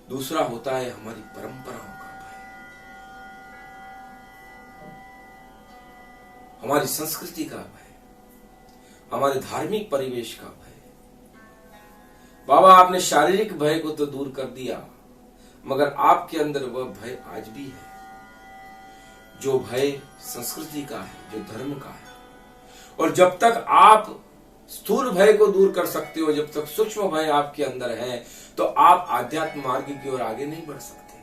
दूसरा होता है हमारी परंपराओं का भय, हमारी संस्कृति का भय, हमारे धार्मिक परिवेश का भय। बाबा आपने शारीरिक भय को तो दूर कर दिया, मगर आपके अंदर वह भय आज भी है, जो भय संस्कृति का है, जो धर्म का है। और जब तक आप स्थूल भय को दूर कर सकते हो, जब तक सूक्ष्म भय आपके अंदर है, तो आप आध्यात्म मार्ग की ओर आगे नहीं बढ़ सकते।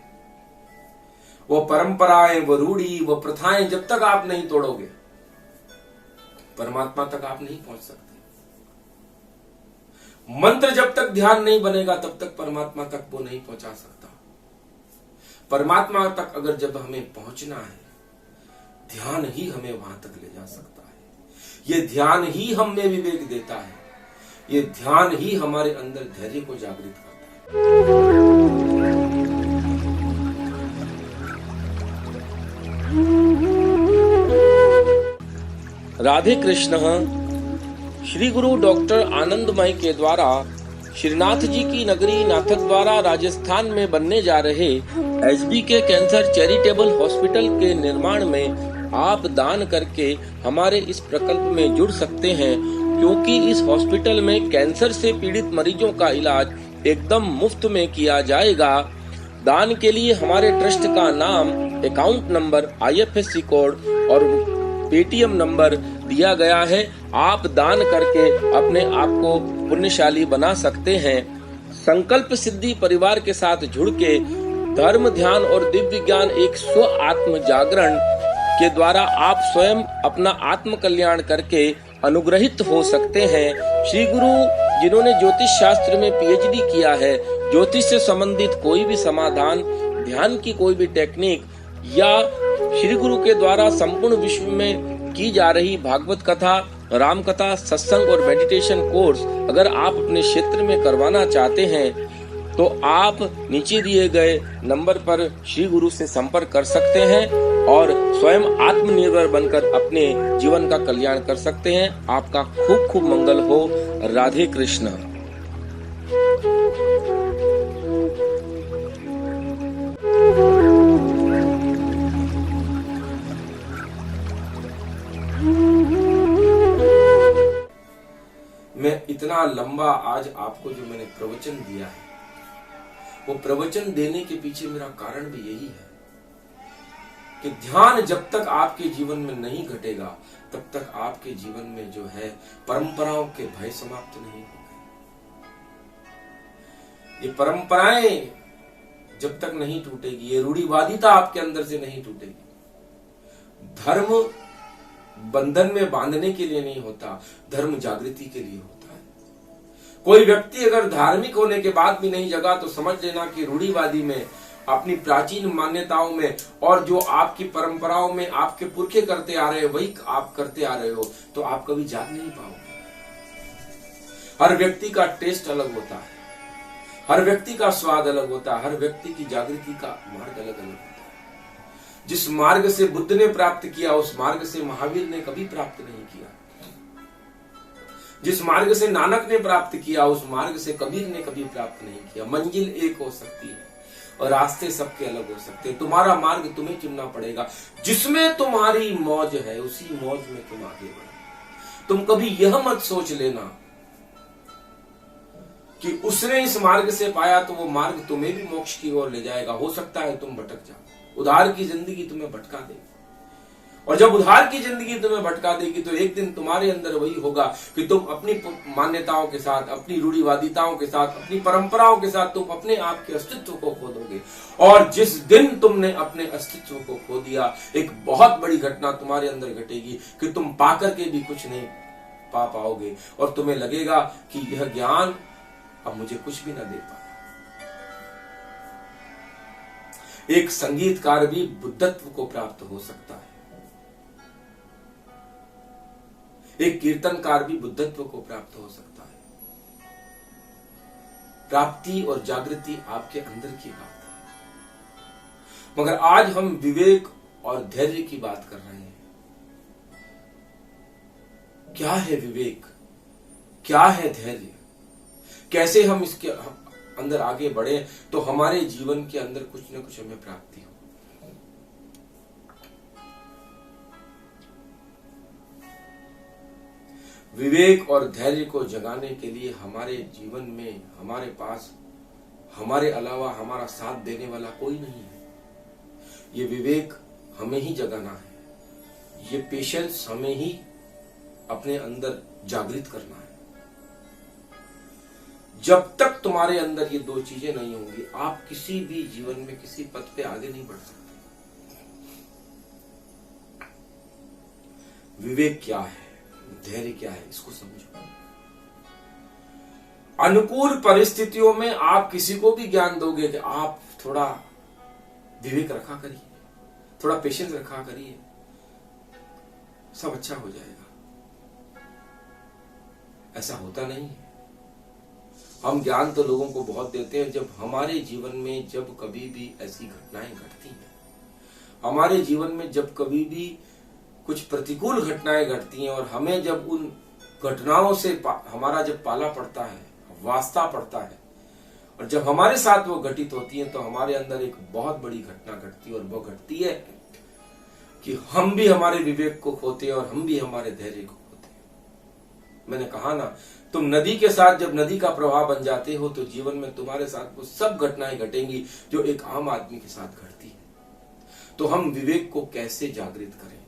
वो परंपराएं, वो रूढ़ी, वो प्रथाएं जब तक आप नहीं तोड़ोगे, परमात्मा तक आप नहीं पहुंच सकते। मंत्र जब तक ध्यान नहीं बनेगा, तब तक परमात्मा तक वो नहीं पहुंचा सकता। परमात्मा तक अगर जब हमें पहुंचना है, ध्यान ही हमें वहां तक ले जा सकता है। ये ध्यान ही हम में विवेक देता है, ये ध्यान ही हमारे अंदर धैर्य को जागृत करता है। राधे कृष्ण। श्री गुरु डॉक्टर आनंदमय के द्वारा श्रीनाथ जी की नगरी नाथद्वारा राजस्थान में बनने जा रहे SBK कैंसर चैरिटेबल हॉस्पिटल के निर्माण में आप दान करके हमारे इस प्रकल्प में जुड़ सकते हैं, क्योंकि इस हॉस्पिटल में कैंसर से पीड़ित मरीजों का इलाज एकदम मुफ्त में किया जाएगा। दान के लिए हमारे ट्रस्ट का नाम, अकाउंट नंबर, IFSC कोड और पेटीएम नंबर दिया गया है। आप दान करके अपने आप को पुण्यशाली बना सकते हैं। संकल्प सिद्धि परिवार के साथ जुड़ के धर्म, ध्यान और दिव्य ज्ञान एक स्व आत्म जागरण के द्वारा आप स्वयं अपना आत्म कल्याण करके अनुग्रहित हो सकते हैं। श्री गुरु जिन्होंने ज्योतिष शास्त्र में पीएचडी किया है, ज्योतिष से संबंधित कोई भी समाधान, ध्यान की कोई भी टेक्निक या श्री गुरु के द्वारा संपूर्ण विश्व में की जा रही भागवत कथा, राम कथा, सत्संग और मेडिटेशन कोर्स अगर आप अपने क्षेत्र में करवाना चाहते हैं तो आप नीचे दिए गए नंबर पर श्री गुरु से संपर्क कर सकते हैं और स्वयं आत्मनिर्भर बनकर अपने जीवन का कल्याण कर सकते हैं। आपका खूब खूब मंगल हो। राधे कृष्ण। मैं इतना लंबा आज आपको जो मैंने प्रवचन दिया है, वो प्रवचन देने के पीछे मेरा कारण भी यही है कि ध्यान जब तक आपके जीवन में नहीं घटेगा तब तक आपके जीवन में जो है परंपराओं के भय समाप्त नहीं होंगे। ये परंपराएं जब तक नहीं टूटेगी, ये रूढ़िवादिता आपके अंदर से नहीं टूटेगी। धर्म बंधन में बांधने के लिए नहीं होता, धर्म जागृति के लिए होता है। कोई व्यक्ति अगर धार्मिक होने के बाद भी नहीं जगा तो समझ लेना कि रूढ़िवादी में, अपनी प्राचीन मान्यताओं में और जो आपकी परंपराओं में आपके पुरखे करते आ रहे हो वही आप करते आ रहे हो, तो आप कभी जाग नहीं पाओगे। हर व्यक्ति का टेस्ट अलग होता है, हर व्यक्ति का स्वाद अलग होता है, हर व्यक्ति की जागृति का मार्ग अलग अलग होता है। जिस मार्ग से बुद्ध ने प्राप्त किया उस मार्ग से महावीर ने कभी प्राप्त नहीं किया। जिस मार्ग से नानक ने प्राप्त किया उस मार्ग से कबीर ने कभी प्राप्त नहीं किया। मंजिल एक हो सकती है और रास्ते सबके अलग हो सकते हैं। तुम्हारा मार्ग तुम्हें चुनना पड़ेगा। जिसमें तुम्हारी मौज है उसी मौज में तुम आगे बढ़ो। तुम कभी यह मत सोच लेना कि उसने इस मार्ग से पाया तो वो मार्ग तुम्हें भी मोक्ष की ओर ले जाएगा। हो सकता है तुम भटक जाओ, उधार की जिंदगी तुम्हें भटका देगी। और जब उधार की जिंदगी तुम्हें भटका देगी तो एक दिन तुम्हारे अंदर वही होगा कि तुम अपनी मान्यताओं के साथ, अपनी रूढ़िवादिताओं के साथ, अपनी परंपराओं के साथ तुम अपने आप के अस्तित्व को खो दोगे। और जिस दिन तुमने अपने अस्तित्व को खो दिया, एक बहुत बड़ी घटना तुम्हारे अंदर घटेगी कि तुम पाकर के भी कुछ नहीं पा पाओगे और तुम्हें लगेगा कि यह ज्ञान अब मुझे कुछ भी ना दे पाया। एक संगीतकार भी बुद्धत्व को प्राप्त हो सकता है, एक कीर्तनकार भी बुद्धत्व को प्राप्त हो सकता है। प्राप्ति और जागृति आपके अंदर की बात है। मगर आज हम विवेक और धैर्य की बात कर रहे हैं। क्या है विवेक, क्या है धैर्य, कैसे हम इसके अंदर आगे बढ़े तो हमारे जीवन के अंदर कुछ न कुछ हमें प्राप्ति हो। विवेक और धैर्य को जगाने के लिए हमारे जीवन में हमारे पास हमारे अलावा हमारा साथ देने वाला कोई नहीं है। ये विवेक हमें ही जगाना है, ये पेशेंस हमें ही अपने अंदर जागृत करना है। जब तक तुम्हारे अंदर ये दो चीजें नहीं होंगी आप किसी भी जीवन में किसी पथ पे आगे नहीं बढ़ सकते। विवेक क्या है, धैर्य क्या है, इसको समझो। अनुकूल परिस्थितियों में आप किसी को भी ज्ञान दोगे कि आप थोड़ा विवेक रखा करिए, थोड़ा पेशेंस रखा करिए, सब अच्छा हो जाएगा। ऐसा होता नहीं है। हम ज्ञान तो लोगों को बहुत देते हैं। जब हमारे जीवन में जब कभी भी ऐसी घटनाएं घटती हैं, हमारे जीवन में जब कभी भी कुछ प्रतिकूल घटनाएं घटती हैं और हमें जब उन घटनाओं से हमारा जब पाला पड़ता है, वास्ता पड़ता है, और जब हमारे साथ वो घटित होती है तो हमारे अंदर एक बहुत बड़ी घटना घटती है और वो घटती है कि हम भी हमारे विवेक को खोते हैं और हम भी हमारे धैर्य को खोते हैं। मैंने कहा ना, तुम नदी के साथ जब नदी का प्रवाह बन जाते हो तो जीवन में तुम्हारे साथ वो सब घटनाएं घटेंगी जो एक आम आदमी के साथ घटती है। तो हम विवेक को कैसे जागृत करें,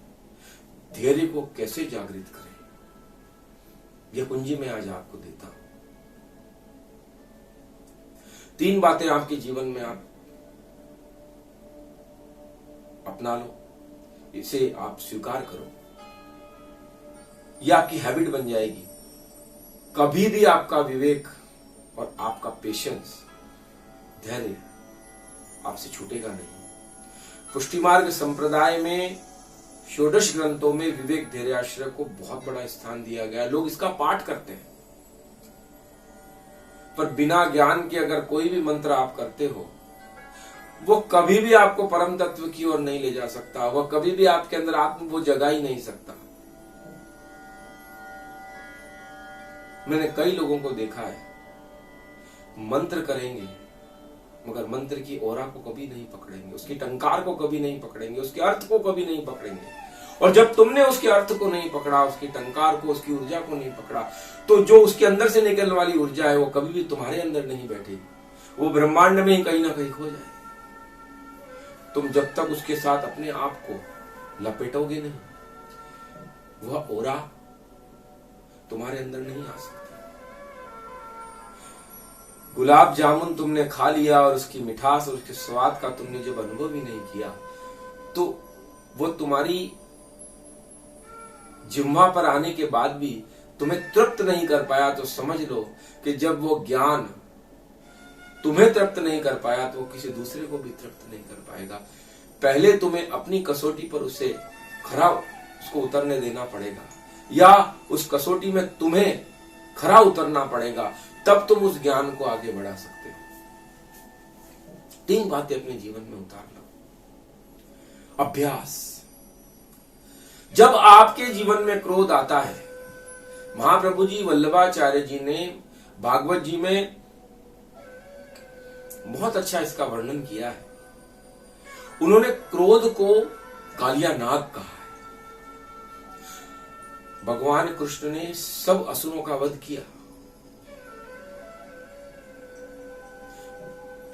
धैर्य को कैसे जागृत करें, यह कुंजी मैं आज आपको देता हूं। 3 बातें आपके जीवन में आप अपना लो, इसे आप स्वीकार करो, यह आपकी हैबिट बन जाएगी। कभी भी आपका विवेक और आपका पेशेंस, धैर्य आपसे छूटेगा नहीं। पुष्टि मार्ग संप्रदाय में षोडश ग्रंथों में विवेक धैर्य आश्रय को बहुत बड़ा स्थान दिया गया। लोग इसका पाठ करते हैं, पर बिना ज्ञान के अगर कोई भी मंत्र आप करते हो, वो कभी भी आपको परम तत्व की ओर नहीं ले जा सकता। वह कभी भी आपके अंदर आत्मबोध जगा ही नहीं सकता। मैंने कई लोगों को देखा है, मंत्र करेंगे मगर मंत्र की ओरा को कभी नहीं पकड़ेंगे, उसकी टंकार को कभी नहीं पकड़ेंगे, उसके अर्थ को कभी नहीं पकड़ेंगे। और जब तुमने उसके अर्थ को नहीं पकड़ा, उसकी टंकार को, उसकी ऊर्जा को नहीं पकड़ा, तो जो उसके अंदर से निकलने वाली ऊर्जा है वो कभी भी तुम्हारे अंदर नहीं बैठेगी, वो ब्रह्मांड में ही कहीं ना कहीं खो जाएगी। तुम जब तक उसके साथ अपने आप को लपेटोगे नहीं, वह ओरा तुम्हारे अंदर नहीं आ सकती। गुलाब जामुन तुमने खा लिया और उसकी मिठास और उसके स्वाद का तुमने जब अनुभव ही नहीं किया, तो वो तुम्हारी जिह्वा पर आने के बाद भी तुम्हें तृप्त नहीं कर पाया, तो समझ लो कि जब वो ज्ञान तुम्हें तृप्त नहीं कर पाया तो वो किसी दूसरे को भी तृप्त नहीं कर पाएगा। पहले तुम्हें अपनी कसौटी पर उसे खरा उसको उतरने देना पड़ेगा, या उस कसौटी में तुम्हें खरा उतरना पड़ेगा, तब तुम उस ज्ञान को आगे बढ़ा सकते हो। 3 बातें अपने जीवन में उतार लो। अभ्यास। जब आपके जीवन में क्रोध आता है, महाप्रभु जी वल्लभाचार्य जी ने भागवत जी में बहुत अच्छा इसका वर्णन किया है। उन्होंने क्रोध को कालिया नाग कहा है। भगवान कृष्ण ने सब असुरों का वध किया,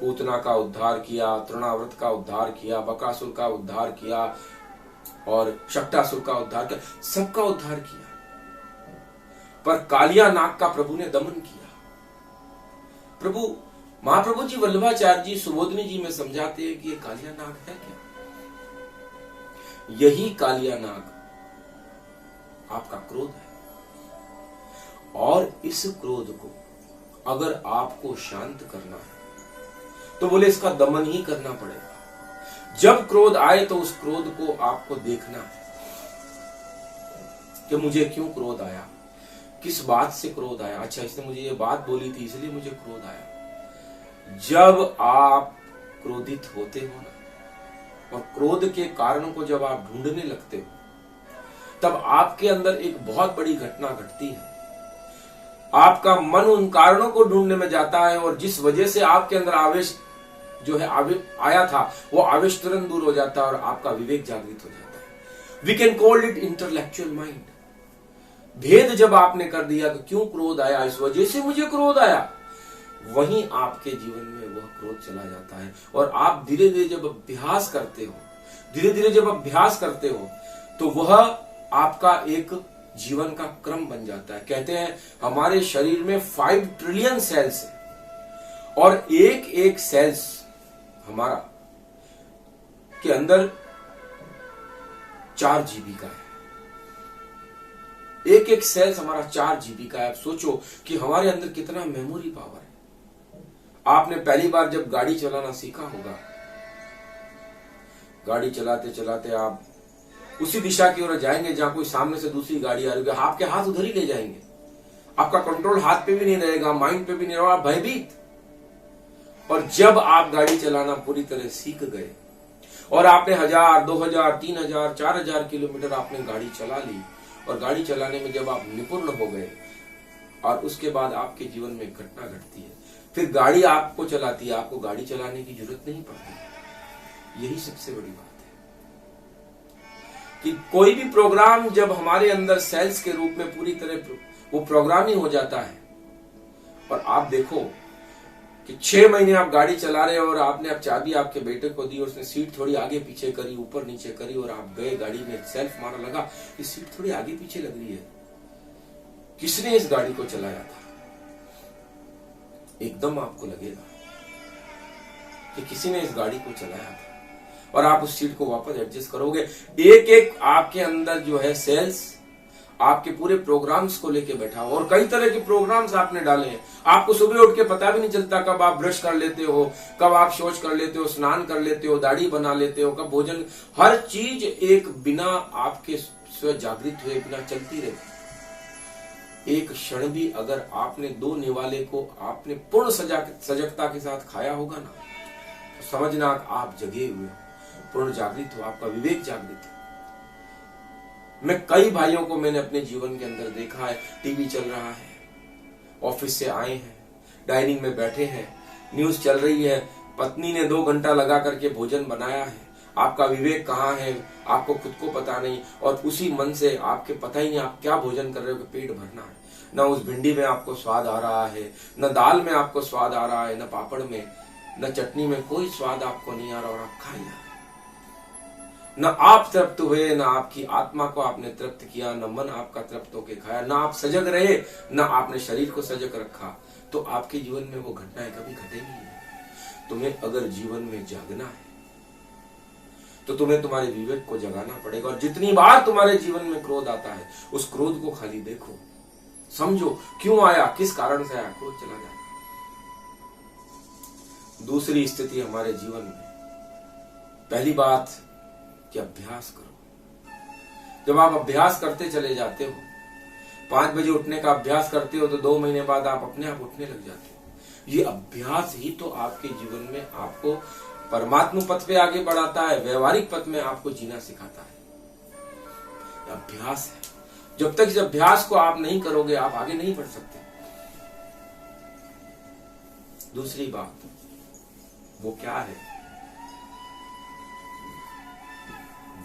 पूतना का उद्धार किया, तृणाव्रत का उद्धार किया, बकासुर का उद्धार किया और शक्टासुर का उद्धार किया, सबका उद्धार किया, पर कालिया नाग का प्रभु ने दमन किया। प्रभु महाप्रभु जी वल्लभाचार्य जी सुबोधनी जी में समझाते हैं कि ये कालिया नाग है क्या? यही कालिया नाग आपका क्रोध है, और इस क्रोध को अगर आपको शांत करना है तो बोले इसका दमन ही करना पड़ेगा। जब क्रोध आए तो उस क्रोध को आपको देखना है कि मुझे क्यों क्रोध आया, किस बात से क्रोध आया। अच्छा, इसने मुझे ये बात बोली थी इसलिए मुझे क्रोध आया। जब आप क्रोधित होते हो ना, और क्रोध के कारण को जब आप ढूंढने लगते हो, तब आपके अंदर एक बहुत बड़ी घटना घटती है। आपका मन उन कारणों को ढूंढने में जाता है, और जिस वजह से आपके अंदर आवेश जो है आया था, वो आवेश तुरंत दूर हो जाता है और आपका विवेक जागृत हो जाता है। We can call it intellectual mind. भेद जब आपने कर दिया कि क्यों क्रोध आया, इस वजह से मुझे क्रोध आया, वहीं आपके जीवन में वह क्रोध चला जाता है। और आप धीरे धीरे जब अभ्यास करते हो, तो वह आपका एक जीवन का क्रम बन जाता है। कहते हैं हमारे शरीर में 5 ट्रिलियन सेल्स है, और एक एक सेल्स हमारा के अंदर 4 GB का है। एक एक सेल्स हमारा 4 GB का है। आप सोचो कि हमारे अंदर कितना मेमोरी पावर है। आपने पहली बार जब गाड़ी चलाना सीखा होगा, गाड़ी चलाते चलाते आप उसी दिशा की ओर जाएंगे जहां कोई सामने से दूसरी गाड़ी आ रही है, आपके हाथ उधर ही ले जाएंगे, आपका कंट्रोल हाथ पे भी नहीं रहेगा, माइंड पे भी नहीं रहेगा, भयभीत। और जब आप गाड़ी चलाना पूरी तरह सीख गए और आपने 1000, 2000, 3000, 4000 किलोमीटर आपने गाड़ी चला ली, और गाड़ी चलाने में जब आप निपुण हो गए, और उसके बाद आपके जीवन में घटना घटती है, फिर गाड़ी आपको चलाती है, आपको गाड़ी चलाने की जरूरत नहीं पड़ती। यही सबसे बड़ी बात है कि कोई भी प्रोग्राम जब हमारे अंदर सेल्स के रूप में पूरी तरह वो प्रोग्रामिंग हो जाता है, और आप देखो कि 6 महीने आप गाड़ी चला रहे हो और आपने अब चाबी आपके बेटे को दी, और उसने सीट थोड़ी आगे पीछे करी, ऊपर नीचे करी, और आप गए गाड़ी में, सेल्फ मारा, लगा कि सीट थोड़ी आगे पीछे लग रही है। किसने इस गाड़ी को चलाया था? एकदम आपको लगेगा कि किसी ने इस गाड़ी को चलाया था और आप उस सीट को वापस एडजस्ट करोगे। एक एक आपके अंदर जो है सेल्स आपके पूरे प्रोग्राम्स को लेके बैठा हो, और कई तरह के प्रोग्राम्स आपने डाले हैं। आपको सुबह उठ के पता भी नहीं चलता कब आप ब्रश कर लेते हो, कब आप शौच कर लेते हो, स्नान कर लेते हो, दाढ़ी बना लेते हो, कब भोजन, हर चीज एक बिना आपके स्व जागृत हुए बिना चलती रहती। एक क्षण भी अगर आपने 2 निवाले को आपने पूर्ण सजगता के साथ खाया होगा ना, तो समझना आप जगे हुए हो, पूर्ण जागृत हो, आपका विवेक जागृत है। मैं कई भाइयों को मैंने अपने जीवन के अंदर देखा है, टीवी चल रहा है, ऑफिस से आए हैं, डाइनिंग में बैठे हैं, न्यूज चल रही है, पत्नी ने 2 घंटा लगा करके भोजन बनाया है, आपका विवेक कहाँ है, आपको खुद को पता नहीं, और उसी मन से आपके पता ही नहीं आप क्या भोजन कर रहे हो कि पेट भरना है। न उस भिंडी में आपको स्वाद आ रहा है, न दाल में आपको स्वाद आ रहा है, न पापड़ में, न चटनी में, कोई स्वाद आपको नहीं आ रहा और आप खा लिया। न आप तृप्त हुए, न आपकी आत्मा को आपने तृप्त किया, न मन आपका तृप्त होके खाया, न आप सजग रहे, न आपने शरीर को सजग रखा, तो आपके जीवन में वो घटनाएं कभी घटेंगी नहीं। तुम्हें अगर जीवन में जागना है तो तुम्हें तुम्हारे विवेक को जगाना पड़ेगा। और जितनी बार तुम्हारे जीवन में क्रोध आता है, उस क्रोध को खाली देखो, समझो क्यों आया, किस कारण से आया, क्रोध चला जाए। दूसरी स्थिति हमारे जीवन में, पहली बात कि अभ्यास करो। जब आप अभ्यास करते चले जाते हो, 5 बजे उठने का अभ्यास करते हो, तो 2 महीने बाद आप अपने आप उठने लग जाते हो। ये अभ्यास ही तो आपके जीवन में आपको परमात्मा पथ पे आगे बढ़ाता है, व्यवहारिक पथ में आपको जीना सिखाता है। अभ्यास है, जब तक इस अभ्यास को आप नहीं करोगे आप आगे नहीं बढ़ सकते। दूसरी बात वो क्या है,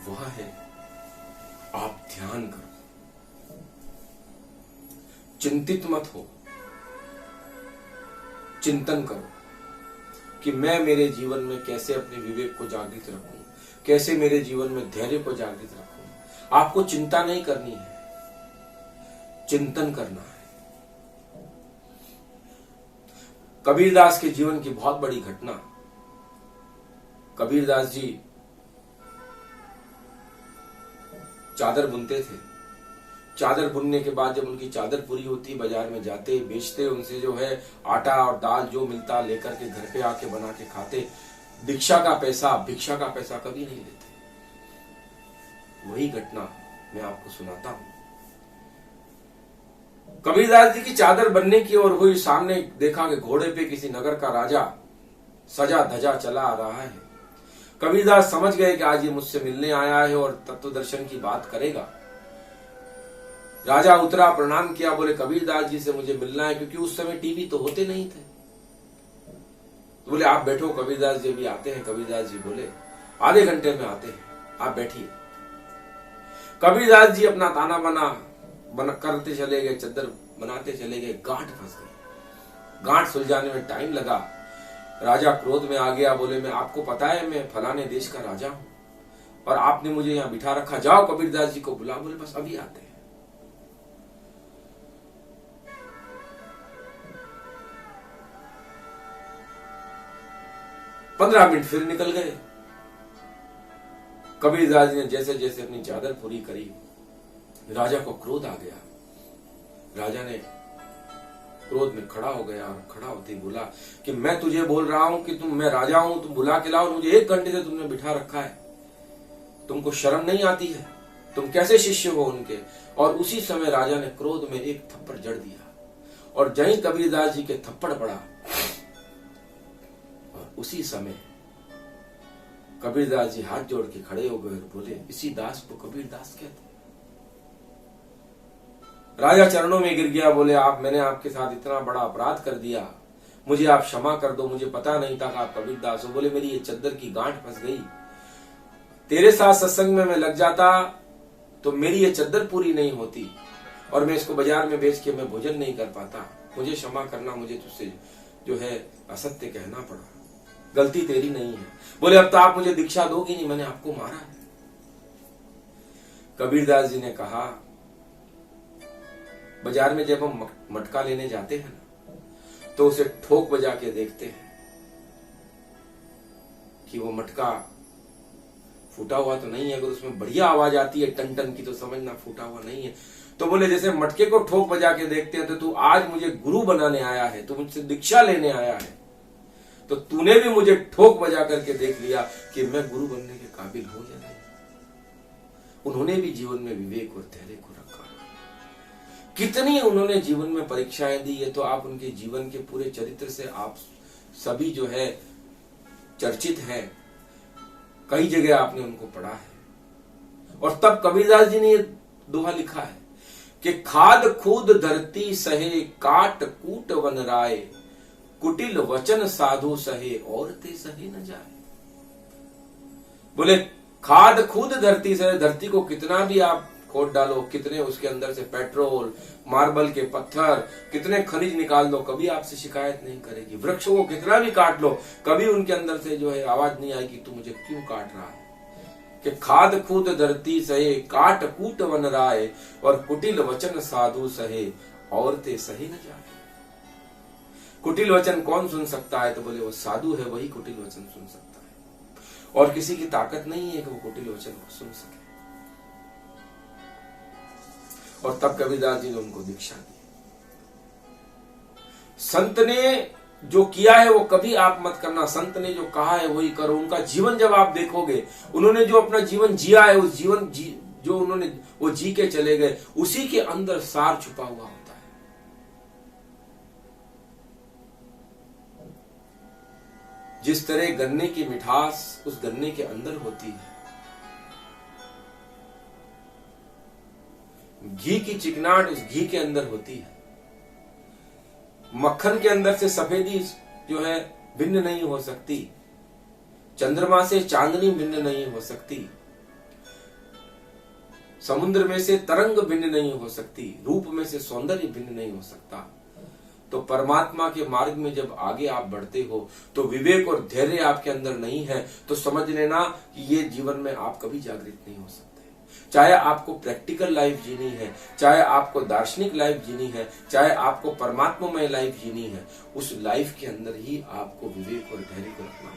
वह है आप ध्यान करो, चिंतित मत हो, चिंतन करो कि मैं मेरे जीवन में कैसे अपने विवेक को जागृत रखूं, कैसे मेरे जीवन में धैर्य को जागृत रखूं। आपको चिंता नहीं करनी है, चिंतन करना है। कबीरदास के जीवन की बहुत बड़ी घटना, कबीरदास जी चादर बुनते थे। चादर बुनने के बाद जब उनकी चादर पूरी होती, बाजार में जाते, बेचते, उनसे जो है आटा और दाल जो मिलता लेकर के घर पे आके बना के खाते। भिक्षा का पैसा कभी नहीं लेते। वही घटना मैं आपको सुनाता हूं। कबीरदास जी की चादर बनने की और हुई, सामने देखा कि घोड़े पे किसी नगर का राजा सजा धजा चला आ रहा है। कबीरदास समझ गए कि आज ये मुझसे मिलने आया है और तत्व दर्शन की बात करेगा। राजा उतरा, प्रणाम किया, बोले कबीरदास जी से मुझे मिलना है, क्योंकि उस समय टीवी तो होते नहीं थे। तो बोले आप बैठो, कबीरदास जी भी आते हैं। कबीरदास जी बोले आधे घंटे में आते हैं, आप बैठिए। कबीरदास जी अपना ताना बना करते चले गए, चद्दर बनाते चले गए, गांठ फंस गई। गांठ सुलझाने में टाइम लगा। राजा क्रोध में आ गया, बोले मैं आपको पता है मैं फलाने देश का राजा हूं और आपने मुझे यहां बिठा रखा, जाओ कबीरदास जी को बुला। बोले बस अभी आते हैं। पंद्रह मिनट फिर निकल गए। कबीरदास जी ने जैसे जैसे अपनी चादर पूरी करी, राजा को क्रोध आ गया। राजा ने क्रोध में खड़ा हो गया और खड़ा होते ही बोला कि मैं तुझे बोल रहा हूं कि मैं राजा हूं, तुम बुला के लाओ, मुझे 1 घंटे से तुमने बिठा रखा है, तुमको शर्म नहीं आती है, तुम कैसे शिष्य हो उनके। और उसी समय राजा ने क्रोध में एक थप्पड़ जड़ दिया और जहीं कबीरदास जी के थप्पड़ पड़ा और उसी समय कबीरदास जी हाथ जोड़ के खड़े हो गए और बोले इसी दास को कबीरदास कहते। राजा चरणों में गिर गया, बोले मैंने आपके साथ इतना बड़ा अपराध कर दिया, मुझे आप क्षमा कर दो, मुझे पता नहीं था कि आप कबीरदास हो। बोले मेरी ये चद्दर की गांठ फंस गई, तेरे साथ सत्संग में मैं लग जाता तो मेरी ये चद्दर पूरी नहीं होती और मैं इसको बाजार में बेच के मैं भोजन नहीं कर पाता, मुझे क्षमा करना, मुझे तुझसे जो है असत्य कहना पड़ा, गलती तेरी नहीं है। बोले अब तो आप मुझे दीक्षा दोगी नहीं, मैंने आपको मारा है। कबीरदास जी ने कहा बाजार में जब हम मटका लेने जाते हैं ना तो उसे ठोक बजा के देखते हैं, कि वो मटका फूटा हुआ तो नहीं है, अगर उसमें बढ़िया आवाज आती है टन टन की तो समझना फूटा हुआ नहीं है। तो बोले जैसे मटके को ठोक बजा के देखते हैं, तो तू आज मुझे गुरु बनाने आया है, तू मुझसे दीक्षा लेने आया है, तो तूने भी मुझे ठोक बजा करके देख लिया कि मैं गुरु बनने के काबिल हूं या नहीं। उन्होंने भी जीवन में विवेक और धैर्य को रखा। कितनी उन्होंने जीवन में परीक्षाएं दी है, तो आप उनके जीवन के पूरे चरित्र से आप सभी जो है चर्चित है, कई जगह आपने उनको पढ़ा है। और तब कबीरदास जी ने ये दोहा लिखा है कि खाद खूद धरती सहे, काट कूट वन राय, कुटिल वचन साधु सहे, और ते सहे न जाए। बोले खाद खूद धरती सहे, धरती को कितना भी आप खोद डालो, कितने उसके अंदर से पेट्रोल, मार्बल के पत्थर, कितने खनिज निकाल दो, कभी आपसे शिकायत नहीं करेगी। वृक्षों को कितना भी काट लो, कभी उनके अंदर से जो है आवाज नहीं आएगी तू मुझे क्यों काट रहा है। कि खाद खूद धरती सहे, काट कूट वन राय, और कुटिल वचन साधु सहे, और ते सही न जाए। कुटिल वचन कौन सुन सकता है, तो बोले वो साधु है, वही कुटिल वचन सुन सकता है, और किसी की ताकत नहीं है कि वो कुटिल वचन को सुन सके। और तब कबीरदास जी ने उनको दीक्षा दी। संत ने जो किया है वो कभी आप मत करना, संत ने जो कहा है वही करो। उनका जीवन जब आप देखोगे, उन्होंने जो अपना जीवन जिया है, उस जीवन जो उन्होंने वो जी के चले गए, उसी के अंदर सार छुपा हुआ होता है। जिस तरह गन्ने की मिठास उस गन्ने के अंदर होती है, घी की चिकनाहट उस घी के अंदर होती है, मक्खन के अंदर से सफेदी जो है भिन्न नहीं हो सकती, चंद्रमा से चांदनी भिन्न नहीं हो सकती, समुद्र में से तरंग भिन्न नहीं हो सकती, रूप में से सौंदर्य भिन्न नहीं हो सकता। तो परमात्मा के मार्ग में जब आगे आप बढ़ते हो, तो विवेक और धैर्य आपके अंदर नहीं है, तो समझ लेना कि ये जीवन में आप कभी जागृत नहीं हो सकते। चाहे आपको प्रैक्टिकल लाइफ जीनी है, चाहे आपको दार्शनिक लाइफ जीनी है, चाहे आपको परमात्मामय लाइफ जीनी है, उस लाइफ के अंदर ही आपको विवेक और धैर्य को रखना है।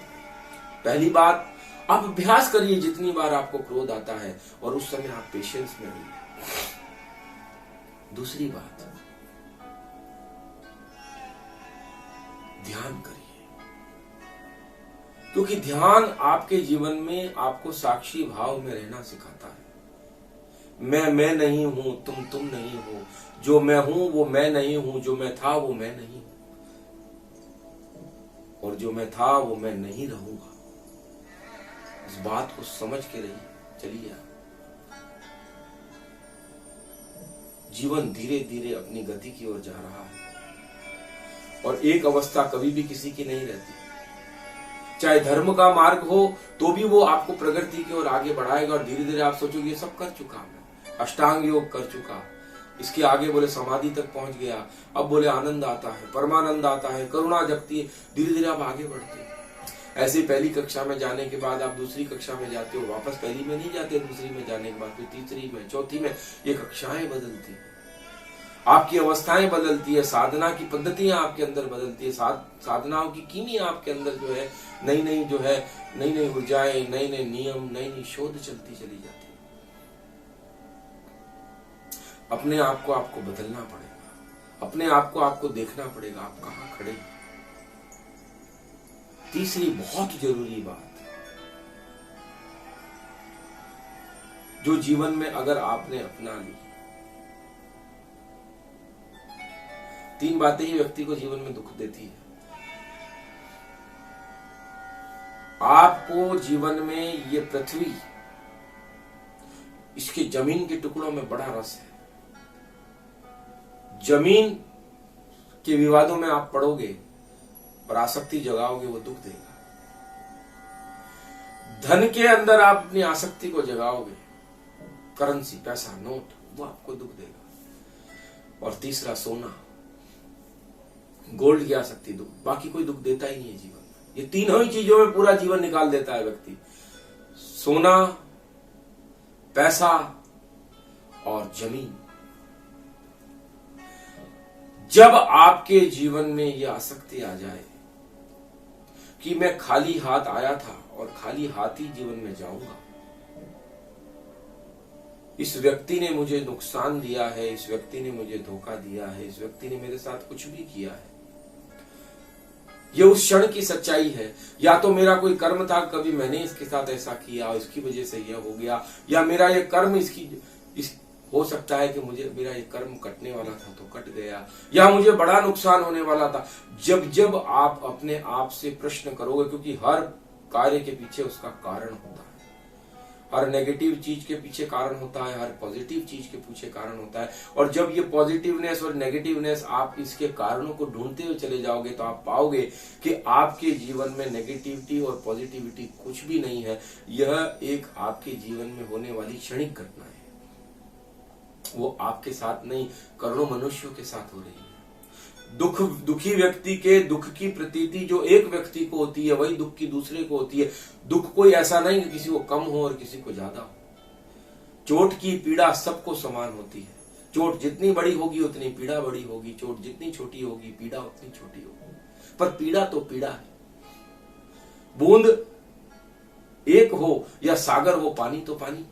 पहली बात, आप अभ्यास करिए जितनी बार आपको क्रोध आता है, और उस समय आप पेशेंस में रहिए। दूसरी बात, ध्यान करिए, क्योंकि ध्यान आपके जीवन में आपको साक्षी भाव में रहना सिखाता है। मैं नहीं हूं, तुम नहीं हो, जो मैं हूं वो मैं नहीं हूं, जो मैं था वो मैं नहीं हूं, और जो मैं था वो मैं नहीं रहूंगा। इस बात को समझ के रहिए, चलिए। जीवन धीरे धीरे अपनी गति की ओर जा रहा है, और एक अवस्था कभी भी किसी की नहीं रहती। चाहे धर्म का मार्ग हो तो भी वो आपको प्रगति की ओर आगे बढ़ाएगा, और धीरे धीरे आप सोचोगे ये सब कर चुका मैं, अष्टांग योग कर चुका, इसके आगे बोले समाधि तक पहुंच गया, अब बोले आनंद आता है, परमानंद आता है, करुणा जगती है, धीरे धीरे आप आगे बढ़ते हो। ऐसे पहली कक्षा में जाने के बाद आप दूसरी कक्षा में जाते हो, वापस पहली में नहीं जाते, दूसरी में जाने के बाद फिर तीसरी में, चौथी में, ये कक्षाएं बदलती है, आपकी अवस्थाएं बदलती है, साधना की पद्धतियां आपके अंदर बदलती है, साधनाओं की कीमिया आपके अंदर जो है नई नई जो है नई नई ऊर्जाएं, नई नई नियम, नई नई शोध चलती चली जाती है। अपने आप को आपको बदलना पड़ेगा, अपने आप को आपको देखना पड़ेगा, आप कहां खड़े हैं। तीसरी बहुत जरूरी बात, जो जीवन में अगर आपने अपना ली, तीन बातें ही व्यक्ति को जीवन में दुख देती है। आपको जीवन में ये पृथ्वी, इसके जमीन के टुकड़ों में बड़ा रस है। जमीन के विवादों में आप पड़ोगे और आसक्ति जगाओगे, वो दुख देगा। धन के अंदर आप अपनी आसक्ति को जगाओगे, करेंसी, पैसा, नोट, वो आपको दुख देगा। और तीसरा सोना, गोल्ड की आसक्ति, दुख, बाकी कोई दुख देता ही नहीं है जीवन में। ये तीनों ही चीजों में पूरा जीवन निकाल देता है व्यक्ति, सोना, पैसा और जमीन। जब आपके जीवन में यह आसक्ति आ जाए कि मैं खाली हाथ आया था और खाली हाथ ही जीवन में जाऊंगा। इस व्यक्ति ने मुझे नुकसान दिया है, इस व्यक्ति ने मुझे धोखा दिया है, इस व्यक्ति ने मेरे साथ कुछ भी किया है। ये उस क्षण की सच्चाई है। या तो मेरा कोई कर्म था, कभी मैंने इसके साथ ऐसा किया, इसकी वजह से यह हो गया, या मेरा ये कर्म हो सकता है कि मेरा ये कर्म कटने वाला था तो कट गया, या मुझे बड़ा नुकसान होने वाला था। जब जब आप अपने आप से प्रश्न करोगे, क्योंकि हर कार्य के पीछे उसका कारण होता है, हर नेगेटिव चीज के पीछे कारण होता है, हर पॉजिटिव चीज के पीछे कारण होता है। और जब ये पॉजिटिवनेस और नेगेटिवनेस आप इसके कारणों को ढूंढते हुए चले जाओगे तो आप पाओगे कि आपके जीवन में नेगेटिविटी और पॉजिटिविटी कुछ भी नहीं है। यह एक आपके जीवन में होने वाली क्षणिक घटना है। वो आपके साथ नहीं, करोड़ों मनुष्यों के साथ हो रही है। दुखी व्यक्ति के दुख की प्रतीति जो एक व्यक्ति को होती है, वही दुख की दूसरे को होती है। दुख कोई ऐसा नहीं कि किसी को कम हो और किसी को ज्यादा हो। चोट की पीड़ा सबको समान होती है। चोट जितनी बड़ी होगी उतनी पीड़ा बड़ी होगी, चोट जितनी छोटी होगी पीड़ा उतनी छोटी होगी, पर पीड़ा तो पीड़ा है। बूंद एक हो या सागर हो, पानी तो पानी,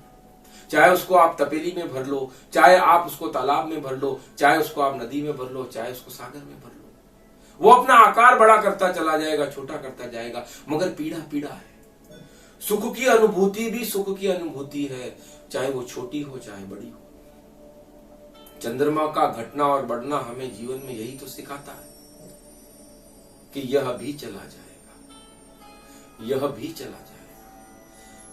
चाहे उसको आप तपेली में भर लो, चाहे आप उसको तालाब में भर लो, चाहे उसको आप नदी में भर लो, चाहे उसको सागर में भर लो, वो अपना आकार बड़ा करता चला जाएगा, छोटा करता जाएगा, मगर पीड़ा पीड़ा है। सुख की अनुभूति भी सुख की अनुभूति है, चाहे वो छोटी हो चाहे बड़ी हो। चंद्रमा का घटना और बढ़ना हमें जीवन में यही तो सिखाता है कि यह भी चला जाएगा, यह भी चला जाएगा।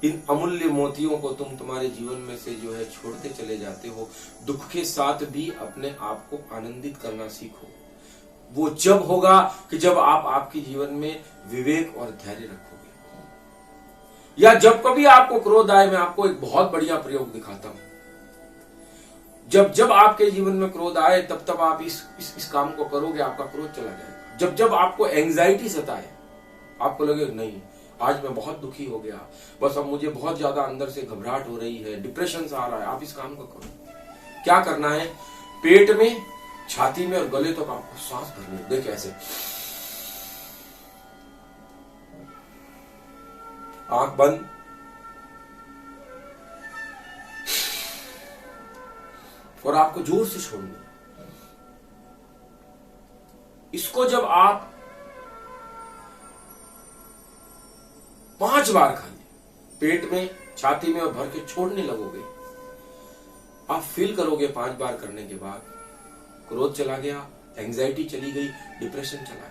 इन अमूल्य मोतियों को तुम तुम्हारे जीवन में से जो है छोड़ते चले जाते हो। दुख के साथ भी अपने आप को आनंदित करना सीखो। वो जब होगा कि जब आप आपके जीवन में विवेक और धैर्य रखोगे। या जब कभी आपको क्रोध आए, मैं आपको एक बहुत बढ़िया प्रयोग दिखाता हूं। जब जब आपके जीवन में क्रोध आए तब तब आप इस काम को करोगे, आपका क्रोध चला जाएगा। जब जब आपको एंजाइटी सताए, आपको लगे नहीं आज मैं बहुत दुखी हो गया, बस अब मुझे बहुत ज्यादा अंदर से घबराहट हो रही है, डिप्रेशन आ रहा है, आप इस काम को करो। क्या करना है? पेट में, छाती में और गले तक आपको सांस भरनी है। देखिए ऐसे, आंख बंद, और आपको जोर से छोड़नी है। इसको जब आप 5 बार खाली पेट में, छाती में और भर के छोड़ने लगोगे, आप फील करोगे 5 बार करने के बाद क्रोध चला गया, एंजाइटी चली गई, डिप्रेशन चला गया।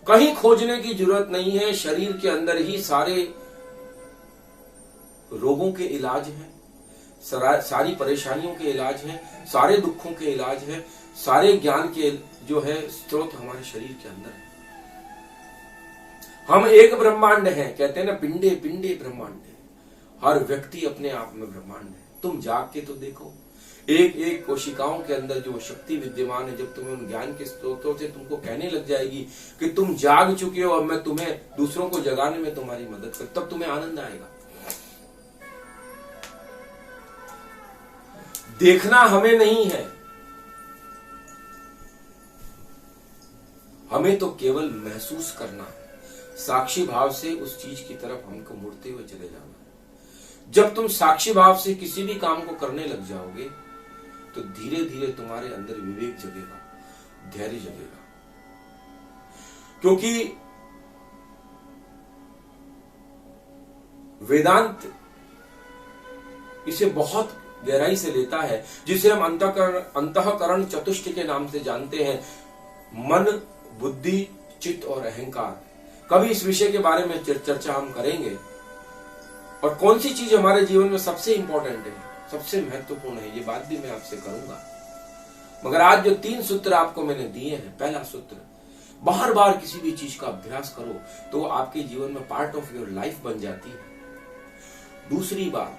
कहीं खोजने की जरूरत नहीं है। शरीर के अंदर ही सारे रोगों के इलाज हैं, सारी परेशानियों के इलाज हैं, सारे दुखों के इलाज हैं, सारे ज्ञान के जो है स्रोत हमारे शरीर के अंदर है। हम एक ब्रह्मांड हैं, कहते हैं ना, पिंडे पिंडे ब्रह्मांड है। हर व्यक्ति अपने आप में ब्रह्मांड है। तुम जाग के तो देखो, एक एक कोशिकाओं के अंदर जो शक्ति विद्यमान है, जब तुम्हें उन ज्ञान के स्रोतों से तुमको कहने लग जाएगी कि तुम जाग चुके हो, अब मैं तुम्हें दूसरों को जगाने में तुम्हारी मदद कर, तब तुम्हें आनंद आएगा। देखना हमें नहीं है, हमें तो केवल महसूस करना है। साक्षी भाव से उस चीज की तरफ हमको मुड़ते हुए चले जाना है। जब तुम साक्षी भाव से किसी भी काम को करने लग जाओगे तो धीरे धीरे तुम्हारे अंदर विवेक जगेगा, धैर्य जगेगा। क्योंकि वेदांत इसे बहुत गहराई से लेता है, जिसे हम अंतःकरण चतुष्टय के नाम से जानते हैं। मन, बुद्धि, चित्त और अहंकार। कभी इस विषय के बारे में चर्चा हम करेंगे। और कौन सी चीज हमारे जीवन में सबसे इंपॉर्टेंट है, सबसे महत्वपूर्ण है, ये बात भी मैं आपसे करूंगा। मगर आज जो 3 सूत्र आपको मैंने दिए हैं, पहला सूत्र, बार बार किसी भी चीज का अभ्यास करो तो आपके जीवन में पार्ट ऑफ योर लाइफ बन जाती है। दूसरी बात,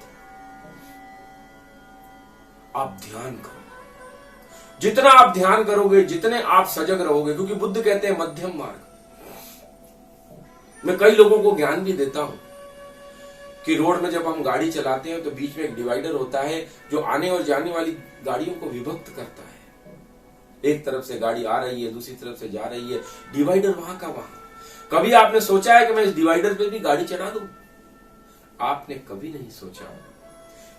आप ध्यान करो। जितना आप ध्यान करोगे, जितने आप सजग रहोगे, क्योंकि बुद्ध कहते हैं मध्यम मार्ग। मैं कई लोगों को ज्ञान भी देता हूं कि रोड में जब हम गाड़ी चलाते हैं तो बीच में एक डिवाइडर होता है जो आने और जाने वाली गाड़ियों को विभक्त करता है। एक तरफ से गाड़ी आ रही है, दूसरी तरफ से जा रही है, डिवाइडर वहां का वहां। कभी आपने सोचा है कि मैं इस डिवाइडर पे भी गाड़ी चढ़ा दूं? आपने कभी नहीं सोचा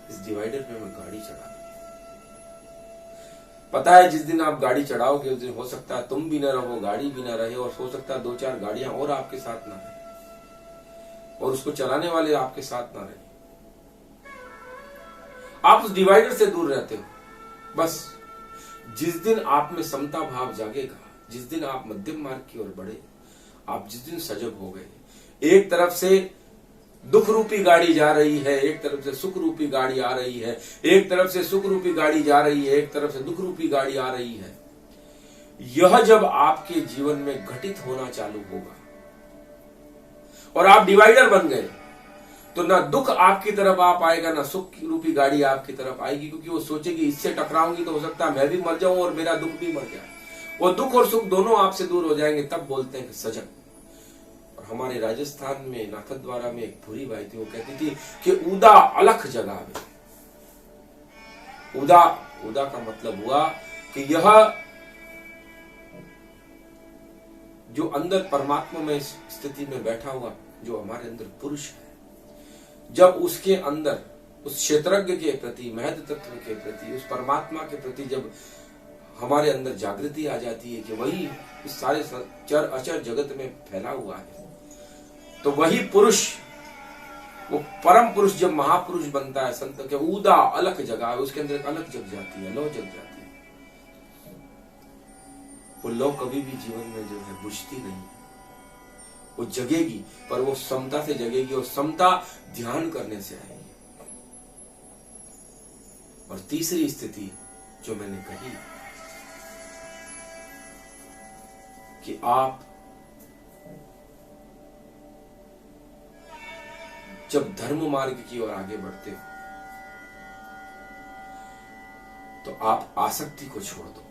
इस डिवाइडर पे मैं गाड़ी चढ़ा दूं। पता है जिस दिन आप गाड़ी चढ़ाओगे उस दिन हो सकता है तुम भी ना रहो, गाड़ी भी ना रहे, और हो सकता है 2-4 गाड़ियां और आपके साथ ना रहे, और उसको चलाने वाले आपके साथ ना रहे। आप उस डिवाइडर से दूर रहते हो। बस जिस दिन आप में समता भाव जागेगा, जिस दिन आप मध्यम मार्ग की ओर बढ़े, आप जिस दिन सजग हो गए, एक तरफ से दुख रूपी गाड़ी जा रही है, एक तरफ से सुख रूपी गाड़ी आ रही है, एक तरफ से सुख रूपी गाड़ी जा रही है, एक तरफ से दुख रूपी गाड़ी आ रही है। यह जब आपके जीवन में घटित होना चालू होगा और आप डिवाइडर बन गए, तो ना दुख आपकी तरफ आ पाएगा, ना सुख रूपी गाड़ी आपकी तरफ आएगी, क्योंकि वो सोचेगी इससे टकराऊंगी तो हो सकता है मैं भी मर जाऊं और मेरा दुख भी मर जाए। वो दुख और सुख दोनों आपसे दूर हो जाएंगे, तब बोलते हैं कि सजग। और हमारे राजस्थान में नाथद्वारा में एक भूरी बाई थी, वो कहती थी कि उदा अलख जगावे। उदा का मतलब हुआ कि यह जो अंदर परमात्मा में स्थिति में बैठा हुआ जो हमारे अंदर पुरुष है, जब उसके अंदर उस क्षेत्रज्ञ के प्रति, महद तत्व के प्रति, उस परमात्मा के प्रति जब हमारे अंदर जागृति आ जाती है कि वही इस सारे चर अचर जगत में फैला हुआ है, तो वही पुरुष, वो परम पुरुष जब महापुरुष बनता है, संत के उदा अलख जगा, उसके अंदर एक अलख जग जाती है, लौ जग जाती है। वो लौ कभी भी जीवन में जो है बुझती नहीं, वो जगेगी, पर वो समता से जगेगी, और समता ध्यान करने से आएगी। और तीसरी स्थिति जो मैंने कही कि आप जब धर्म मार्ग की ओर आगे बढ़ते हो तो आप आसक्ति को छोड़ दो।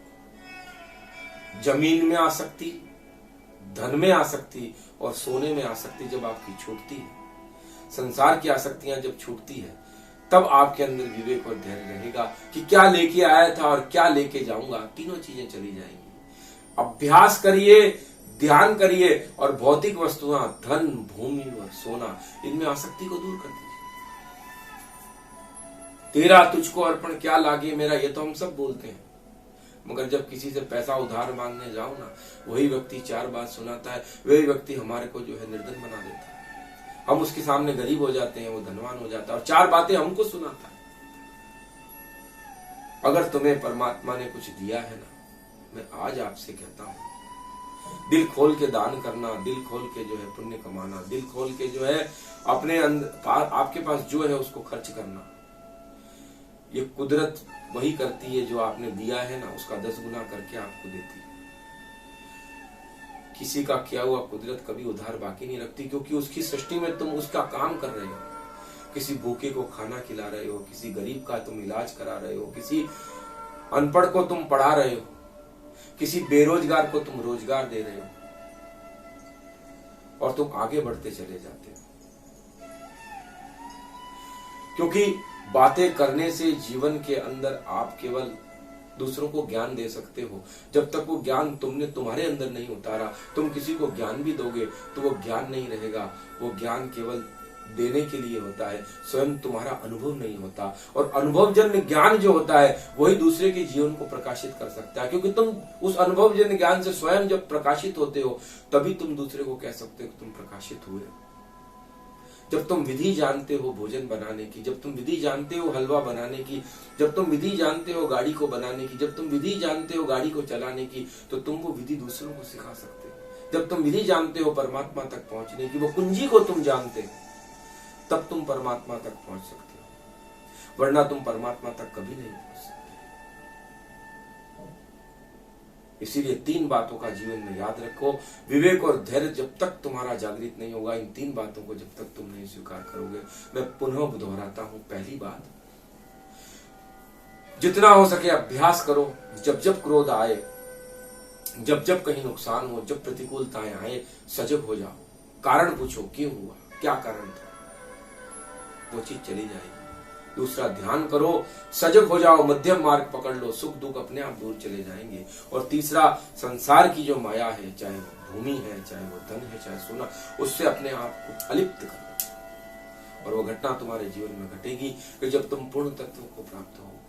जमीन में आसक्ति, धन में आसक्ति और सोने में आसक्ति जब आपकी छूटती है, संसार की आसक्तियां जब छूटती है, तब आपके अंदर विवेक और धैर्य रहेगा कि क्या लेके आया था और क्या लेके जाऊंगा, तीनों चीजें चली जाएंगी। अभ्यास करिए, ध्यान करिए, और भौतिक वस्तुएं, धन, भूमि और सोना, इनमें आसक्ति को दूर कर दीजिए। तेरा तुझको अर्पण क्या लागे मेरा, ये तो हम सब बोलते हैं, मगर जब किसी से पैसा उधार मांगने जाओ ना, वही व्यक्ति 4 बात सुनाता है, वही व्यक्ति हमारे को जो है निर्धन बना देता है। हम उसके सामने गरीब हो जाते हैं, वो धनवान हो जाता है, और 4 बातें हमको सुनाता है। अगर तुम्हें परमात्मा ने कुछ दिया है ना, मैं आज आपसे कहता हूं, दिल खोल के दान करना, दिल खोल के जो है पुण्य कमाना, दिल खोल के जो है अपने अंदर आपके पास जो है उसको खर्च करना। ये कुदरत वही करती है, जो आपने दिया है ना उसका 10 गुना करके आपको देती है। किसी का किया हुआ कुदरत कभी उधार बाकी नहीं रखती, क्योंकि उसकी सृष्टि में तुम उसका काम कर रहे हो। किसी भूखे को खाना खिला रहे हो, किसी गरीब का तुम इलाज करा रहे हो, किसी अनपढ़ को तुम पढ़ा रहे हो, किसी बेरोजगार को तुम रोजगार दे रहे हो, और तुम आगे बढ़ते चले जाते हो। क्योंकि बातें करने से जीवन के अंदर आप केवल दूसरों को ज्ञान दे सकते हो। जब तक वो ज्ञान तुमने तुम्हारे अंदर नहीं उतारा, तुम किसी को ज्ञान भी दोगे तो वो ज्ञान नहीं रहेगा। वो ज्ञान केवल देने के लिए होता है, स्वयं तुम्हारा अनुभव नहीं होता। और अनुभवजन्य ज्ञान जो होता है वही दूसरे के जीवन को प्रकाशित कर सकता है, क्योंकि तुम उस अनुभवजन्य ज्ञान से स्वयं जब प्रकाशित होते हो तभी तुम दूसरे को कह सकते हो कि तुम प्रकाशित हुए। जब तुम विधि जानते हो भोजन बनाने की, जब तुम विधि जानते हो हलवा बनाने की, जब तुम विधि जानते हो गाड़ी को बनाने की, जब तुम विधि जानते हो गाड़ी को चलाने की, तो तुम वो विधि दूसरों को सिखा सकते हो। जब तुम विधि जानते हो परमात्मा तक पहुंचने की, वो कुंजी को तुम जानते हो, तब तुम परमात्मा तक पहुंच सकते हो, वरना तुम परमात्मा तक कभी नहीं पहुंच सकते। इसीलिए 3 बातों का जीवन में याद रखो। विवेक और धैर्य जब तक तुम्हारा जागृत नहीं होगा, इन 3 बातों को जब तक तुम नहीं स्वीकार करोगे। मैं पुनः दोहराता हूं, पहली बात, जितना हो सके अभ्यास करो। जब जब क्रोध आए, जब जब कहीं नुकसान हो, जब प्रतिकूलताएं आए, सजग हो जाओ, कारण पूछो क्यों हुआ, क्या कारण था, वो चीज चली जाएगी। दूसरा, ध्यान करो, सजग हो जाओ, मध्यम मार्ग पकड़ लो, सुख दुख अपने आप दूर चले जाएंगे। और तीसरा, संसार की जो माया है, चाहे भूमि है, चाहे वो धन है, चाहे सोना, उससे अपने आप को अलिप्त कर लो। और वो घटना तुम्हारे जीवन में घटेगी कि जब तुम पूर्ण तत्व को प्राप्त होगे।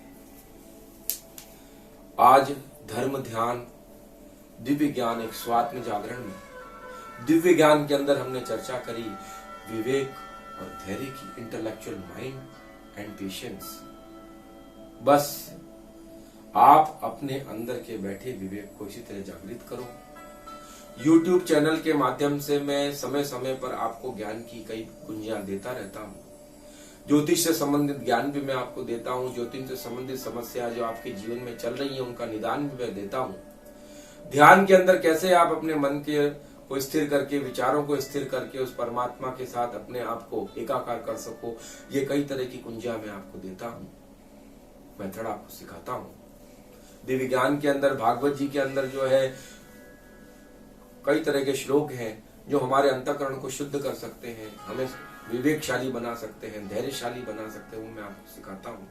आज धर्म ध्यान दिव्य ज्ञान एक स्वात्म जागरण में दिव्य ज्ञान के अंदर हमने चर्चा करी विवेक और धैर्य की, इंटेलेक्चुअल माइंड एंड पेशेंस। बस आप अपने अंदर के बैठे विवेक को इसी तरह जागृत करो। YouTube चैनल के माध्यम से मैं समय समय पर आपको ज्ञान की कई कुंजियां देता रहता हूं। ज्योतिष से संबंधित ज्ञान भी मैं आपको देता हूं। ज्योतिष से संबंधित समस्या जो आपके जीवन में चल रही है उनका निदान भी मैं देता हूं। ध्यान के अंदर कैसे आप अपने मन के को स्थिर करके, विचारों को स्थिर करके उस परमात्मा के साथ अपने आप को एकाकार कर सको, ये कई तरह की कुंजियां मैं आपको देता हूं, मेथड आपको सिखाता हूं। दिव्य ज्ञान के अंदर भागवत जी के अंदर जो है कई तरह के श्लोक हैं जो हमारे अंतःकरण को शुद्ध कर सकते हैं, हमें विवेकशाली बना सकते हैं, धैर्यशाली बना सकते हैं, वो मैं आपको सिखाता हूं।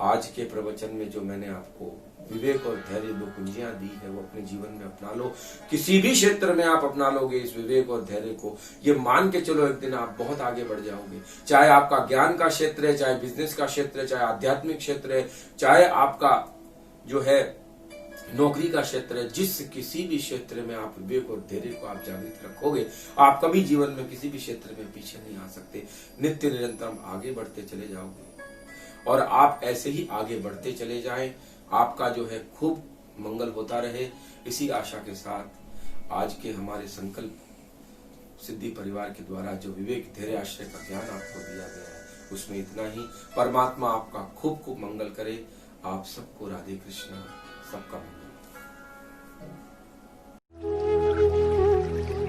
आज के प्रवचन में जो मैंने आपको विवेक और धैर्य दो कुंजियां दी है वो अपने जीवन में अपना लो। किसी भी क्षेत्र में आप अपना लोगे इस विवेक और धैर्य को, ये मान के चलो एक दिन आप बहुत आगे बढ़ जाओगे। चाहे आपका ज्ञान का क्षेत्र है, चाहे बिजनेस का क्षेत्र है, चाहे आध्यात्मिक क्षेत्र है, चाहे आपका जो है नौकरी का क्षेत्र है, जिस किसी भी क्षेत्र में आप विवेक और धैर्य को आप जागृत रखोगे, आप कभी जीवन में किसी भी क्षेत्र में पीछे नहीं आ सकते। नित्य निरंतर आगे बढ़ते चले जाओगे और आप ऐसे ही आगे बढ़ते चले जाएं। आपका जो है खूब मंगल होता रहे, इसी आशा के साथ आज के हमारे संकल्प सिद्धि परिवार के द्वारा जो विवेक धैर्य आश्रय का ज्ञान आपको दिया गया है उसमें इतना ही। परमात्मा आपका खूब खूब मंगल करे। आप सबको राधे कृष्ण, सबका मंगल।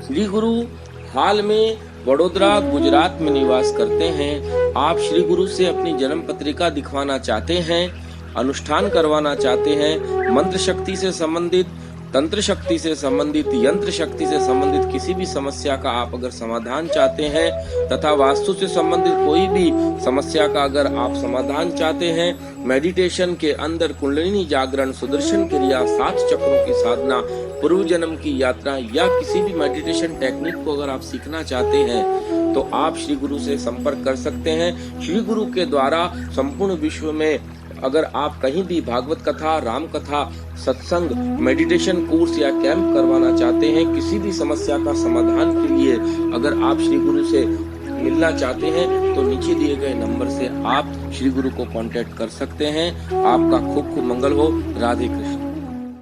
श्री गुरु हाल में वडोदरा गुजरात में निवास करते हैं। आप श्री गुरु से अपनी जन्म पत्रिका दिखवाना चाहते हैं, अनुष्ठान करवाना चाहते हैं, मंत्र शक्ति से संबंधित, तंत्र शक्ति से संबंधित, यंत्र शक्ति से संबंधित किसी भी समस्या का आप अगर समाधान चाहते हैं तथा वास्तु से संबंधित कोई भी समस्या का अगर आप समाधान चाहते हैं, मेडिटेशन के अंदर कुंडलिनी जागरण, सुदर्शन क्रिया, 7 चक्रों की साधना, पूर्व जन्म की यात्रा या किसी भी मेडिटेशन टेक्निक को अगर आप सीखना चाहते हैं तो आप श्री गुरु से संपर्क कर सकते हैं। श्री गुरु के द्वारा संपूर्ण विश्व में अगर आप कहीं भी भागवत कथा, राम कथा, सत्संग, मेडिटेशन कोर्स या कैंप करवाना चाहते हैं, किसी भी समस्या का समाधान के लिए अगर आप श्री गुरु से मिलना चाहते हैं तो नीचे दिए गए नंबर से आप श्री गुरु को कांटेक्ट कर सकते हैं। आपका खूब खूब मंगल हो। राधे कृष्ण।